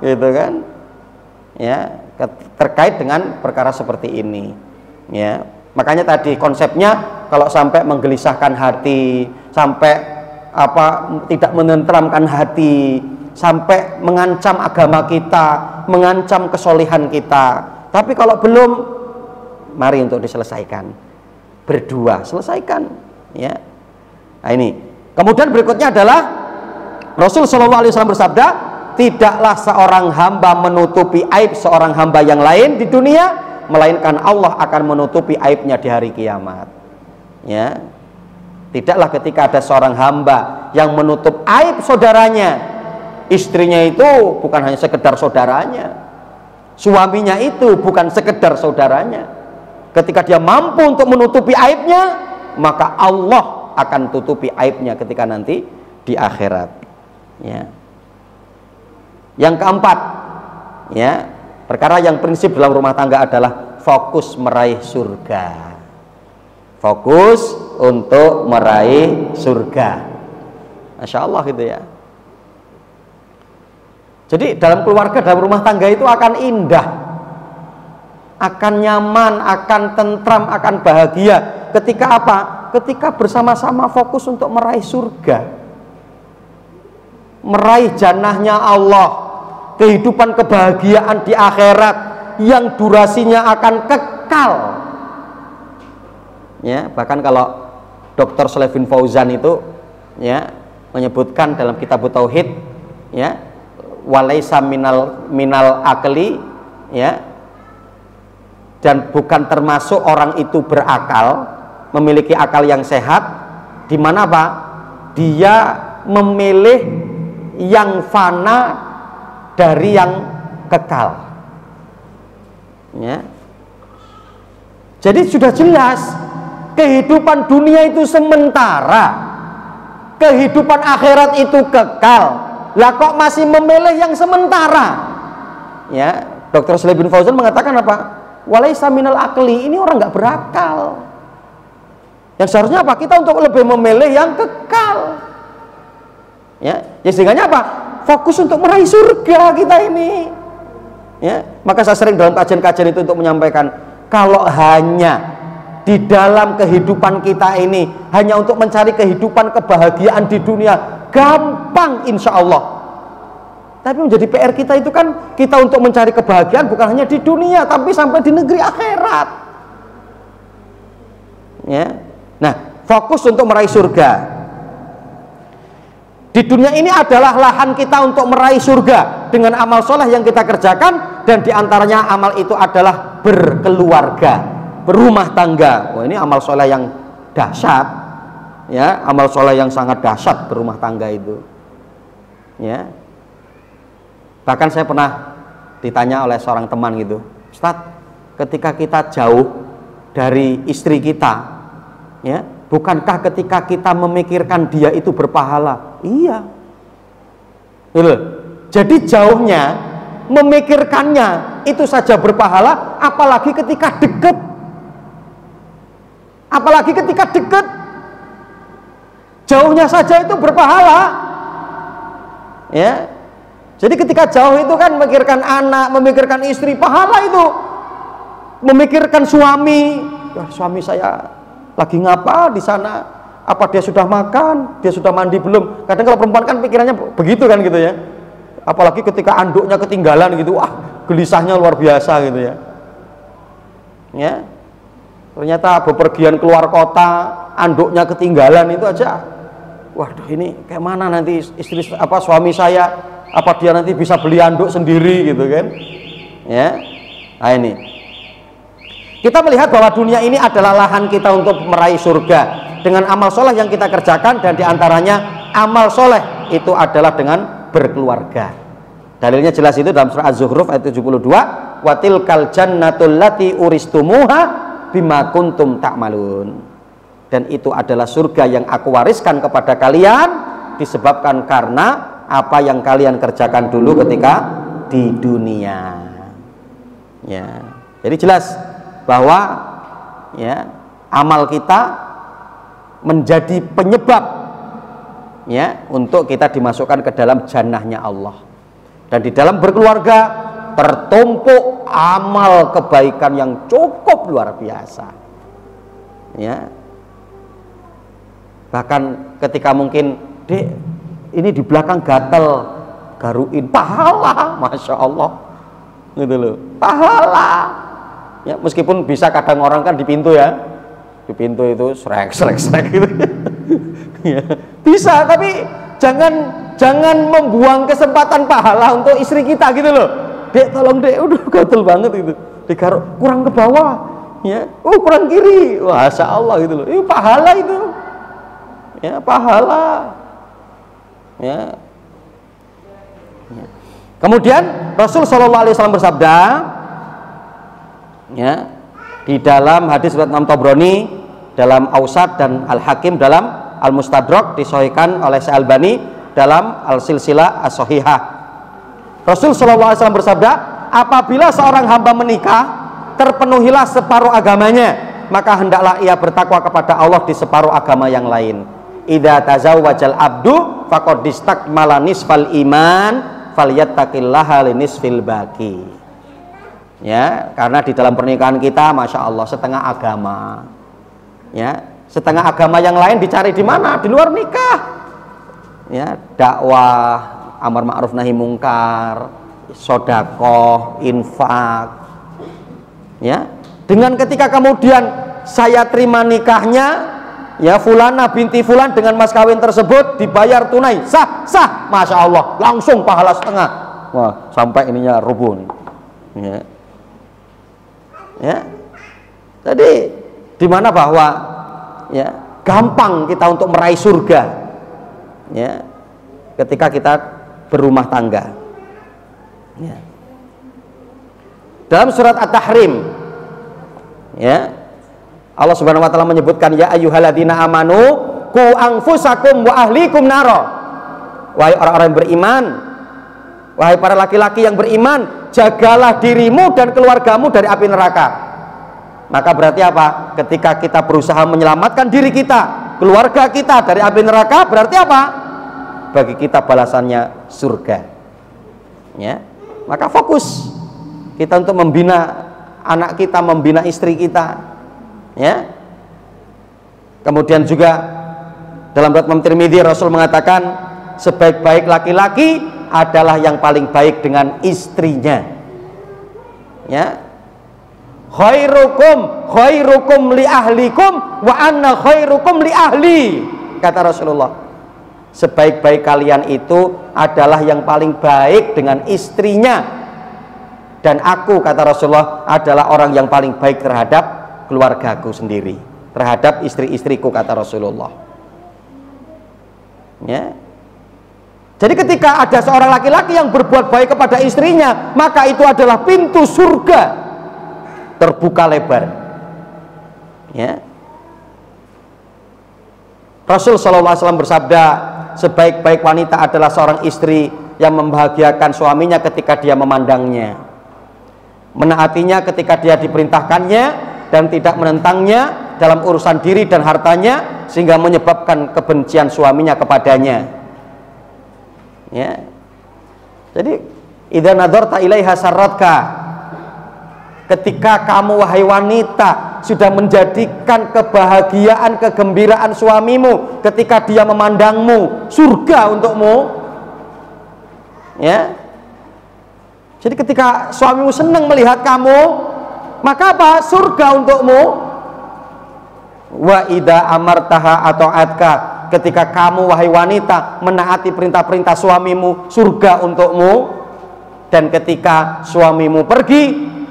gitu kan, ya, terkait dengan perkara seperti ini, ya. Makanya tadi konsepnya, kalau sampai menggelisahkan hati, sampai apa tidak menenteramkan hati, sampai mengancam agama kita, mengancam kesolehan kita. Tapi kalau belum, mari untuk diselesaikan berdua, selesaikan, ya. Nah ini. Kemudian berikutnya adalah Rasul Shallallahu Alaihi Wasallam bersabda, tidaklah seorang hamba menutupi aib seorang hamba yang lain di dunia, melainkan Allah akan menutupi aibnya di hari kiamat, ya. Tidaklah ketika ada seorang hamba yang menutup aib saudaranya, istrinya itu bukan hanya sekedar saudaranya, suaminya itu bukan sekedar saudaranya, ketika dia mampu untuk menutupi aibnya, maka Allah akan tutupi aibnya ketika nanti di akhirat, ya. Yang keempat, ya, perkara yang prinsip dalam rumah tangga adalah fokus meraih surga. Fokus untuk meraih surga. Masya Allah gitu ya. Jadi dalam keluarga, dalam rumah tangga itu akan indah, akan nyaman, akan tentram, akan bahagia. Ketika apa? Ketika bersama-sama fokus untuk meraih surga, meraih jannahnya Allah, kehidupan kebahagiaan di akhirat yang durasinya akan kekal, ya. Bahkan kalau Dr. Shalih bin Fauzan itu, ya, menyebutkan dalam kitab Tauhid, ya, walaisa minal akli, ya, dan bukan termasuk orang itu berakal, memiliki akal yang sehat, di mana apa? Dia memilih yang fana dari yang kekal, ya. Jadi sudah jelas kehidupan dunia itu sementara, kehidupan akhirat itu kekal. Lah kok masih memilih yang sementara, ya. Dr. Shalih bin Fauzan mengatakan apa? Walaisa minal akli, ini orang nggak berakal. Yang seharusnya apa? Kita untuk lebih memilih yang kekal, ya. Ya sehingga apa? Fokus untuk meraih surga kita ini, ya. Maka saya sering dalam kajian-kajian itu untuk menyampaikan, kalau hanya di dalam kehidupan kita ini hanya untuk mencari kehidupan kebahagiaan di dunia, gampang insya Allah. Tapi menjadi PR kita itu kan, kita untuk mencari kebahagiaan bukan hanya di dunia, tapi sampai di negeri akhirat, ya. Nah, fokus untuk meraih surga. Di dunia ini adalah lahan kita untuk meraih surga dengan amal soleh yang kita kerjakan, dan diantaranya amal itu adalah berkeluarga, berumah tangga. Wah, ini amal soleh yang dahsyat, ya, amal soleh yang sangat dahsyat berumah tangga itu, ya. Bahkan saya pernah ditanya oleh seorang teman gitu, Ustadz, ketika kita jauh dari istri kita, ya, bukankah ketika kita memikirkan dia itu berpahala? Iya. Jadi jauhnya memikirkannya itu saja berpahala, apalagi ketika dekat. Apalagi ketika dekat, jauhnya saja itu berpahala. Ya, jadi ketika jauh itu kan memikirkan anak, memikirkan istri, pahala itu. Memikirkan suami, ya, suami saya lagi ngapa di sana? Apa dia sudah makan? Dia sudah mandi belum? Kadang kalau perempuan kan pikirannya begitu kan gitu ya. Apalagi ketika anduknya ketinggalan gitu, wah gelisahnya luar biasa gitu ya. Ya, ternyata bepergian keluar kota, anduknya ketinggalan itu aja. Waduh, ini kayak mana nanti istri suami saya? Apa dia nanti bisa beli anduk sendiri gitu kan? Ya, nah ini. Kita melihat bahwa dunia ini adalah lahan kita untuk meraih surga dengan amal soleh yang kita kerjakan, dan diantaranya amal soleh itu adalah dengan berkeluarga. Dalilnya jelas itu dalam surah Az-Zukhruf ayat 72, watilkal jannatul lati uristumuha bima kuntum ta'malun. Dan itu adalah surga yang aku wariskan kepada kalian disebabkan karena apa yang kalian kerjakan dulu ketika di dunia. Ya, jadi jelas bahwa ya amal kita menjadi penyebab ya untuk kita dimasukkan ke dalam jannahnya Allah. Dan di dalam berkeluarga tertumpuk amal kebaikan yang cukup luar biasa. Ya. Bahkan ketika mungkin, Dek, ini di belakang gatel, garuin, pahala, masya Allah, gitu loh, pahala. Ya, meskipun bisa kadang orang kan di pintu ya, di pintu itu srek gitu. Ya, bisa, tapi jangan membuang kesempatan pahala untuk istri kita gitu loh. Dek, tolong Dek, udah gatel banget gitu, digaruk kurang ke bawah, ya, kurang kiri, masya Allah gitu loh, itu pahala itu, ya, pahala. Ya. Ya. Kemudian Rasul Shallallahu Alaihi Wasallam bersabda, ya, di dalam hadis riwayat Imam Tabrani, dalam Ausad dan Al Hakim dalam Al Mustadrak, disahihkan oleh Syekh Albani dalam Al Silsilah As-Sahihah. Rasul Shallallahu Alaihi Wasallam bersabda, apabila seorang hamba menikah, terpenuhilah separuh agamanya, maka hendaklah ia bertakwa kepada Allah di separuh agama yang lain. Idza tazawwajal abdu faqad istakmala nisfal iman falyattaqillaha linisfil baqi. Ya, karena di dalam pernikahan kita masya Allah setengah agama. Ya, setengah agama yang lain dicari di mana? Di luar nikah. Ya, dakwah, amar ma'ruf nahi mungkar, sedekah, infak. Ya, dengan ketika kemudian saya terima nikahnya, ya, fulana binti fulan dengan mas kawin tersebut dibayar tunai, sah, masya Allah, langsung pahala setengah. Wah, sampai ininya rubuh nih. Ya, ya. Jadi di mana bahwa ya gampang kita untuk meraih surga, ya, ketika kita berumah tangga. Ya. Dalam surat At-Tahrim, ya, Allah Subhanahu wa taala menyebutkan, ya ayyuhalladzina amanu qu anfusakum wa ahlikum naro. Wahai orang-orang yang beriman, wahai para laki-laki yang beriman, jagalah dirimu dan keluargamu dari api neraka. Maka berarti apa? Ketika kita berusaha menyelamatkan diri kita, keluarga kita dari api neraka, berarti apa? Bagi kita balasannya surga. Ya. Maka fokus kita untuk membina anak kita, membina istri kita. Ya. Kemudian juga dalam riwayat Imam Tirmidzi, Rasul mengatakan sebaik-baik laki-laki adalah yang paling baik dengan istrinya. Ya. Khairukum li ahlikum wa anna khairukum li ahli, kata Rasulullah. Sebaik-baik kalian itu adalah yang paling baik dengan istrinya, dan aku, kata Rasulullah, adalah orang yang paling baik terhadap keluargaku sendiri, terhadap istri-istriku, kata Rasulullah. Ya. Jadi ketika ada seorang laki-laki yang berbuat baik kepada istrinya, maka itu adalah pintu surga terbuka lebar. Ya. Rasul SAW bersabda, sebaik-baik wanita adalah seorang istri yang membahagiakan suaminya ketika dia memandangnya, menaatinya ketika dia diperintahkannya, dan tidak menentangnya dalam urusan diri dan hartanya sehingga menyebabkan kebencian suaminya kepadanya. Ya. Jadi idza nadarta ilaiha sarratka, ketika kamu wahai wanita sudah menjadikan kebahagiaan, kegembiraan suamimu ketika dia memandangmu, surga untukmu. Ya. Jadi ketika suamimu senang melihat kamu, maka apa? Surga untukmu. Wa idza amartaha ata'atka, ketika kamu wahai wanita menaati perintah-perintah suamimu, surga untukmu. Dan ketika suamimu pergi,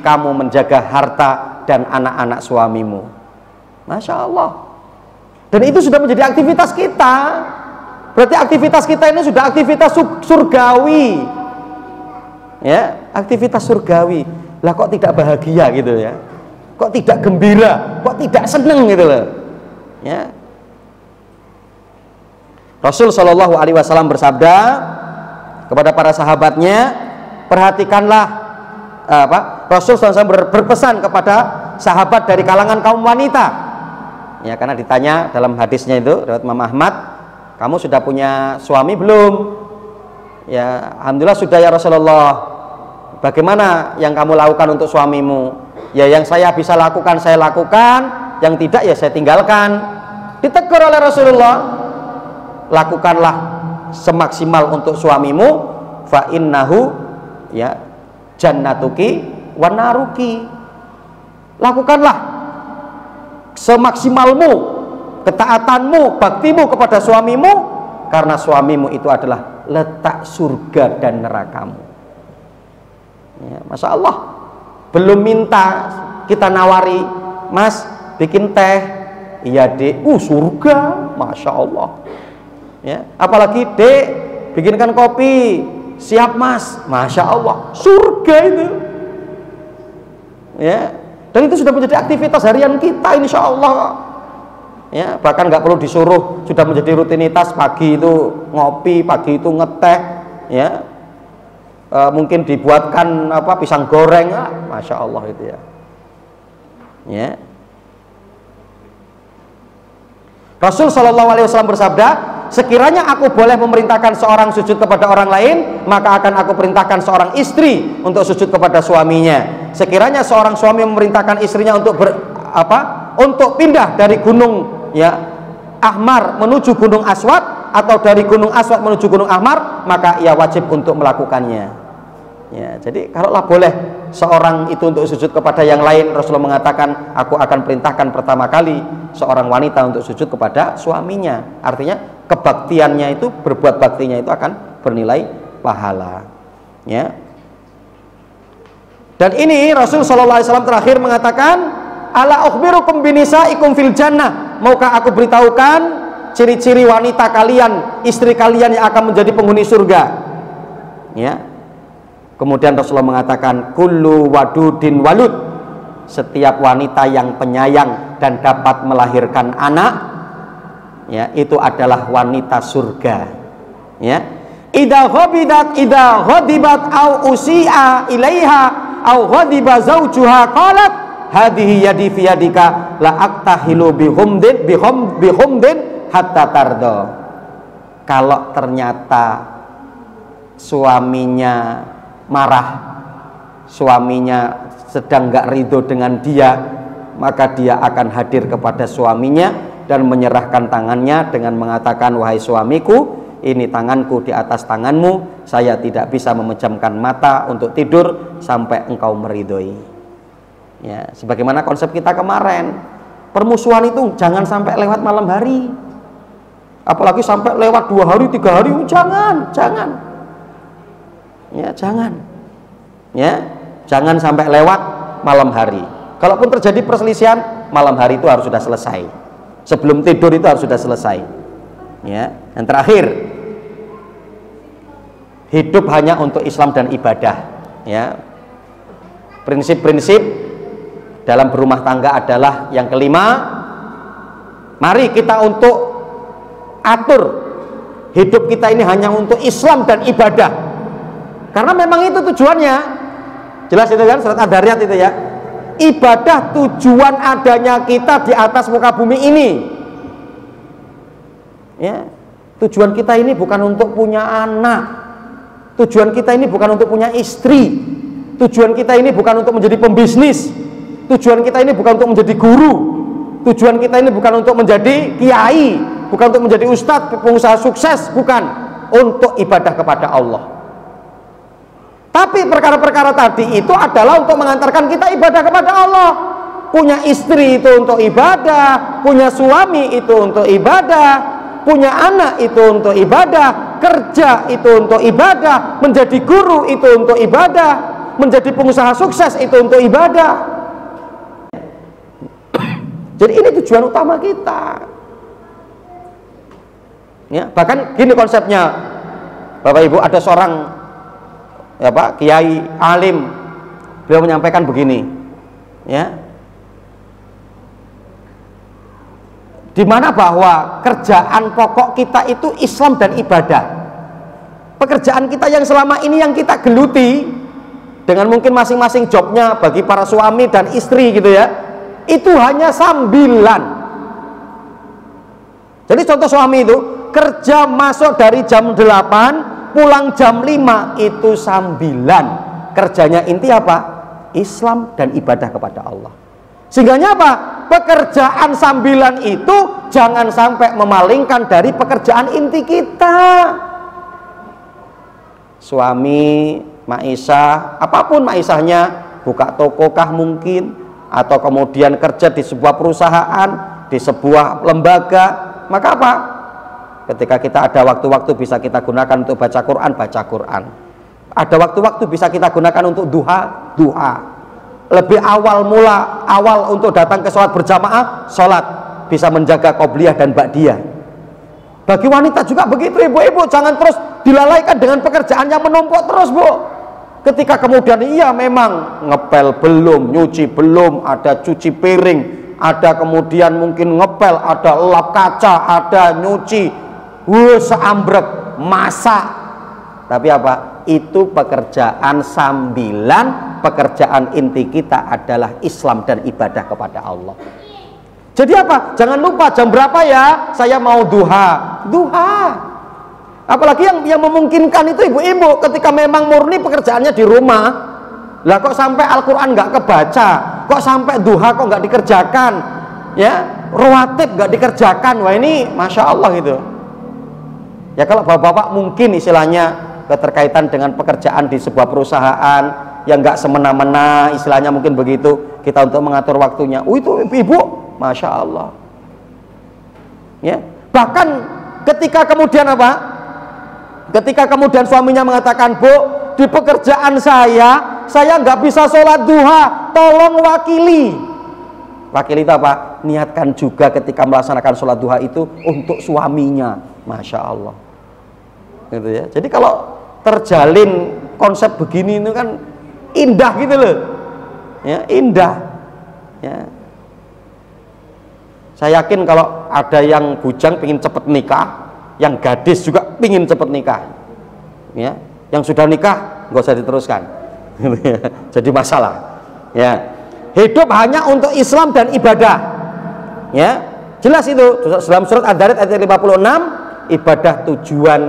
kamu menjaga harta dan anak-anak suamimu. Masya Allah. Dan itu sudah menjadi aktivitas kita. Berarti aktivitas kita ini sudah aktivitas surgawi. Ya, aktivitas surgawi. Lah kok tidak bahagia gitu ya? Kok tidak gembira? Kok tidak seneng gitu loh? Ya. Rasul Shallallahu Alaihi Wasallam bersabda kepada para sahabatnya, perhatikanlah Rasul SAW berpesan kepada sahabat dari kalangan kaum wanita. Ya, karena ditanya dalam hadisnya itu riwayat Imam Ahmad, kamu sudah punya suami belum? Ya, alhamdulillah sudah ya Rasulullah. Bagaimana yang kamu lakukan untuk suamimu? Ya, yang saya bisa lakukan saya lakukan, yang tidak ya saya tinggalkan. Ditegur oleh Rasulullah, lakukanlah semaksimal untuk suamimu, fa innahu ya jannatuki wa naruki. Lakukanlah semaksimalmu ketaatanmu, baktimu kepada suamimu, karena suamimu itu adalah letak surga dan nerakamu. Ya, Masya Allah. Belum minta kita nawari, Mas bikin teh, iya Dek, surga, Masya Allah. Ya, apalagi Dek bikinkan kopi, siap Mas, Masya Allah, surga itu. Ya, dan itu sudah menjadi aktivitas harian kita, insya Allah. Ya, bahkan nggak perlu disuruh, sudah menjadi rutinitas. Pagi itu ngopi, pagi itu ngeteh, ya. Mungkin dibuatkan pisang goreng, Masya Allah itu ya. Ya. Rasul Shallallahu Alaihi Wasallam bersabda, sekiranya aku boleh memerintahkan seorang sujud kepada orang lain, maka akan aku perintahkan seorang istri untuk sujud kepada suaminya. Sekiranya seorang suami memerintahkan istrinya untuk untuk pindah dari gunung ya Ahmar menuju gunung Aswad, atau dari gunung Aswad menuju gunung Ahmar, maka ia wajib untuk melakukannya. Ya, jadi kalaulah boleh seorang itu untuk sujud kepada yang lain, Rasulullah mengatakan, aku akan perintahkan pertama kali seorang wanita untuk sujud kepada suaminya. Artinya kebaktiannya itu, berbuat baktinya itu akan bernilai pahala. Ya. Dan ini Rasul Shallallahu Alaihi Wasallam terakhir mengatakan, ala ukhbirukum binisaikum fil jannah, maukah aku beritahukan ciri-ciri wanita kalian, istri kalian yang akan menjadi penghuni surga. Ya. Kemudian Rasulullah mengatakan, kullu wadudin walud, setiap wanita yang penyayang dan dapat melahirkan anak, ya, itu adalah wanita surga. Ya. Idza ghadibat au usi'a ilaiha au ghadiba zaujuha qalat hadhihi yadi fi yadika la aktahilu bihumdin hatta tardo. Kalau ternyata suaminya marah, suaminya sedang gak ridho dengan dia, maka dia akan hadir kepada suaminya dan menyerahkan tangannya dengan mengatakan, wahai suamiku, ini tanganku di atas tanganmu, saya tidak bisa memejamkan mata untuk tidur sampai engkau meridhoi. Ya, sebagaimana konsep kita kemarin, permusuhan itu jangan sampai lewat malam hari, apalagi sampai lewat 2 hari 3 hari, jangan. Ya, jangan sampai lewat malam hari. Kalaupun terjadi perselisihan, malam hari itu harus sudah selesai. Sebelum tidur itu harus sudah selesai. Ya, yang terakhir, hidup hanya untuk Islam dan ibadah. Ya, prinsip-prinsip dalam berumah tangga adalah yang kelima. Mari kita untuk atur hidup kita ini hanya untuk Islam dan ibadah. Karena memang itu tujuannya. Jelas itu kan surat Ad-Dariyat itu ya. Ibadah tujuan adanya kita di atas muka bumi ini. Ya. Tujuan kita ini bukan untuk punya anak. Tujuan kita ini bukan untuk punya istri. Tujuan kita ini bukan untuk menjadi pembisnis. Tujuan kita ini bukan untuk menjadi guru. Tujuan kita ini bukan untuk menjadi kiai, bukan untuk menjadi ustadz, pengusaha sukses, bukan. Untuk ibadah kepada Allah. Tapi perkara-perkara tadi itu adalah untuk mengantarkan kita ibadah kepada Allah. Punya istri itu untuk ibadah, punya suami itu untuk ibadah, punya anak itu untuk ibadah, kerja itu untuk ibadah, menjadi guru itu untuk ibadah, menjadi pengusaha sukses itu untuk ibadah. Jadi ini tujuan utama kita. Ya, bahkan gini konsepnya, Bapak Ibu, ada seorang ya Pak kiai alim, beliau menyampaikan begini, ya, dimana bahwa kerjaan pokok kita itu Islam dan ibadah. Pekerjaan kita yang selama ini yang kita geluti dengan mungkin masing-masing jobnya bagi para suami dan istri gitu ya, itu hanya sambilan. Jadi contoh suami itu kerja masuk dari jam 8 pulang jam 5 itu sambilan. Kerjanya inti apa? Islam dan ibadah kepada Allah. Sehingga apa? Pekerjaan sambilan itu jangan sampai memalingkan dari pekerjaan inti kita. Suami, maisah, apapun maisahnya, buka toko kah mungkin, atau kemudian kerja di sebuah perusahaan, di sebuah lembaga, maka apa? Ketika kita ada waktu-waktu bisa kita gunakan untuk baca Quran, baca Quran. Ada waktu-waktu bisa kita gunakan untuk duha, duha. Lebih awal untuk datang ke sholat berjamaah, sholat. Bisa menjaga qobliyah dan ba'diyah. Bagi wanita juga begitu, ibu-ibu, jangan terus dilalaikan dengan pekerjaan yang menumpuk terus, Bu. Ketika kemudian iya memang ngepel belum, nyuci belum, ada cuci piring, ada kemudian mungkin ngepel, ada lap kaca, ada nyuci, seambrek, masak. Tapi apa? Itu pekerjaan sambilan, pekerjaan inti kita adalah Islam dan ibadah kepada Allah. Jadi apa? Jangan lupa jam berapa ya saya mau duha. Duha. Apalagi yang memungkinkan itu ibu-ibu ketika memang murni pekerjaannya di rumah. Lah kok sampai Al-Quran nggak kebaca, kok sampai duha kok nggak dikerjakan, ya rawatib nggak dikerjakan. Wah ini masya Allah gitu. Ya kalau bapak-bapak mungkin istilahnya keterkaitan dengan pekerjaan di sebuah perusahaan yang nggak semena-mena, istilahnya mungkin begitu, kita untuk mengatur waktunya. Itu ibu, masya Allah. Ya bahkan ketika kemudian apa? Ketika kemudian suaminya mengatakan, Bu, di pekerjaan saya nggak bisa sholat duha, tolong wakili. Wakili itu apa? Niatkan juga ketika melaksanakan sholat duha itu untuk suaminya. Masya Allah. Gitu ya. Jadi kalau terjalin konsep begini itu kan indah gitu loh. Ya, indah. Ya. Saya yakin kalau ada yang bujang pengen cepet nikah, yang gadis juga pingin cepet nikah, ya, yang sudah nikah nggak usah diteruskan, jadi masalah, ya, hidup hanya untuk Islam dan ibadah, ya, jelas itu dalam surat Ad-Dariyat ayat 56, ibadah tujuan,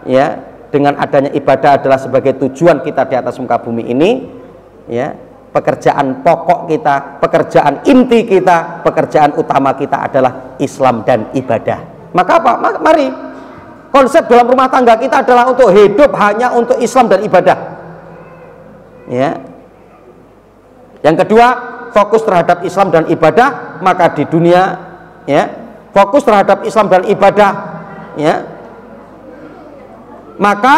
ya, dengan adanya ibadah adalah sebagai tujuan kita di atas muka bumi ini, ya, pekerjaan pokok kita, pekerjaan inti kita, pekerjaan utama kita adalah Islam dan ibadah. Maka apa? Mari konsep dalam rumah tangga kita adalah untuk hidup hanya untuk Islam dan ibadah. Ya. Yang kedua, fokus terhadap Islam dan ibadah, maka di dunia, ya, fokus terhadap Islam dan ibadah, ya, maka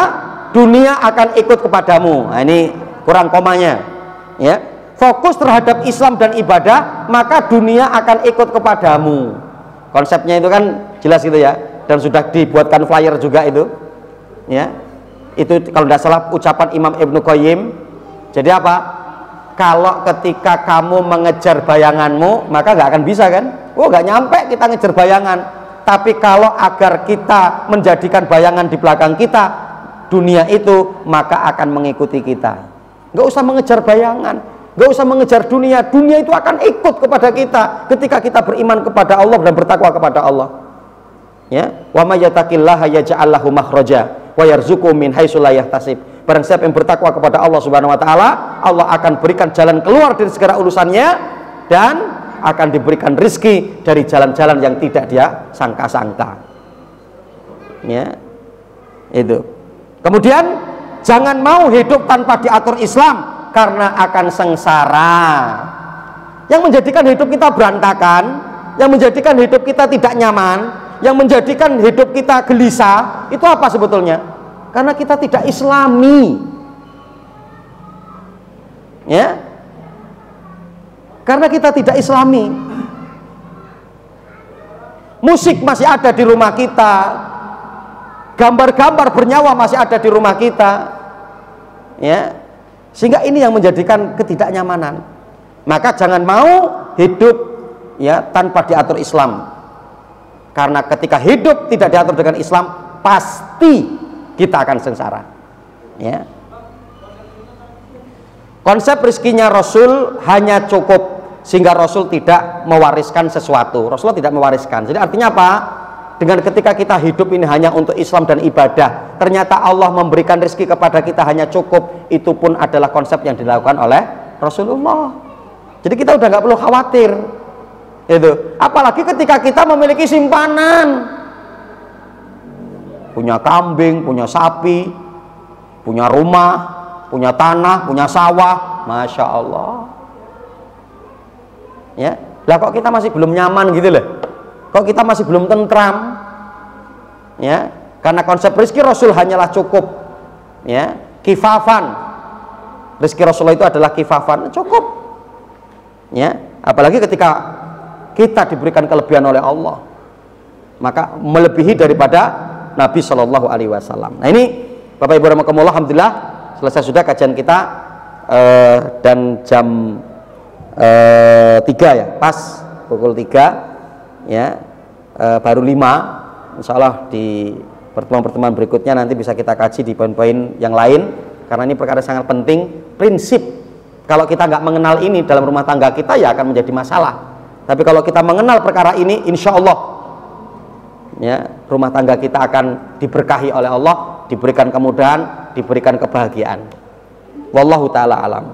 dunia akan ikut kepadamu. Nah, ini kurang komanya, ya. Fokus terhadap Islam dan ibadah, maka dunia akan ikut kepadamu. Konsepnya itu kan jelas gitu ya. Dan sudah dibuatkan flyer juga itu, ya, itu kalau tidak salah ucapan Imam Ibnu Qayyim. Jadi apa? Kalau ketika kamu mengejar bayanganmu, maka nggak akan bisa kan? Oh, nggak nyampe kita ngejar bayangan. Tapi kalau agar kita menjadikan bayangan di belakang kita dunia itu, maka akan mengikuti kita. Nggak usah mengejar bayangan, nggak usah mengejar dunia. Dunia itu akan ikut kepada kita ketika kita beriman kepada Allah dan bertakwa kepada Allah. Ya, wa may yattaqillaha yaj'al lahu makhraja wa yarzuqhu min haitsu la yahtasib. Barang siapa yang bertakwa kepada Allah Subhanahu wa taala, Allah akan berikan jalan keluar dari segala urusannya dan akan diberikan rizki dari jalan-jalan yang tidak dia sangka-sangka. Ya, itu. Kemudian jangan mau hidup tanpa diatur Islam, karena akan sengsara. Yang menjadikan hidup kita berantakan, yang menjadikan hidup kita tidak nyaman, yang menjadikan hidup kita gelisah, itu apa sebetulnya? Karena kita tidak islami. Ya, karena kita tidak islami. Musik masih ada di rumah kita, gambar-gambar bernyawa masih ada di rumah kita, ya, sehingga ini yang menjadikan ketidaknyamanan. Maka jangan mau hidup ya tanpa diatur Islam, karena ketika hidup tidak diatur dengan Islam, pasti kita akan sengsara. Ya. Konsep rizkinya Rasul hanya cukup, sehingga Rasul tidak mewariskan sesuatu. Rasulullah tidak mewariskan. Jadi artinya apa? Dengan ketika kita hidup ini hanya untuk Islam dan ibadah, ternyata Allah memberikan rezeki kepada kita hanya cukup, itu pun adalah konsep yang dilakukan oleh Rasulullah. Jadi kita udah nggak perlu khawatir itu. Apalagi ketika kita memiliki simpanan, punya kambing, punya sapi, punya rumah, punya tanah, punya sawah, Masya Allah. Ya, lah kok kita masih belum nyaman gitu loh, kok kita masih belum tentram, ya, karena konsep rezeki Rasul hanyalah cukup, ya, kifafan. Rezeki Rasulullah itu adalah kifafan, cukup, ya. Apalagi ketika kita diberikan kelebihan oleh Allah, maka melebihi daripada Nabi Shallallahu Alaihi Wasallam. Nah ini Bapak Ibu rahimakumullah, alhamdulillah selesai sudah kajian kita, dan jam 3 ya, pas pukul 3 ya, baru 5. Insya Allah di pertemuan-pertemuan berikutnya nanti bisa kita kaji di poin-poin yang lain, karena ini perkara sangat penting. Prinsip, kalau kita nggak mengenal ini dalam rumah tangga kita, ya akan menjadi masalah. Tapi kalau kita mengenal perkara ini, insya Allah ya, rumah tangga kita akan diberkahi oleh Allah, diberikan kemudahan, diberikan kebahagiaan. Wallahu ta'ala alam.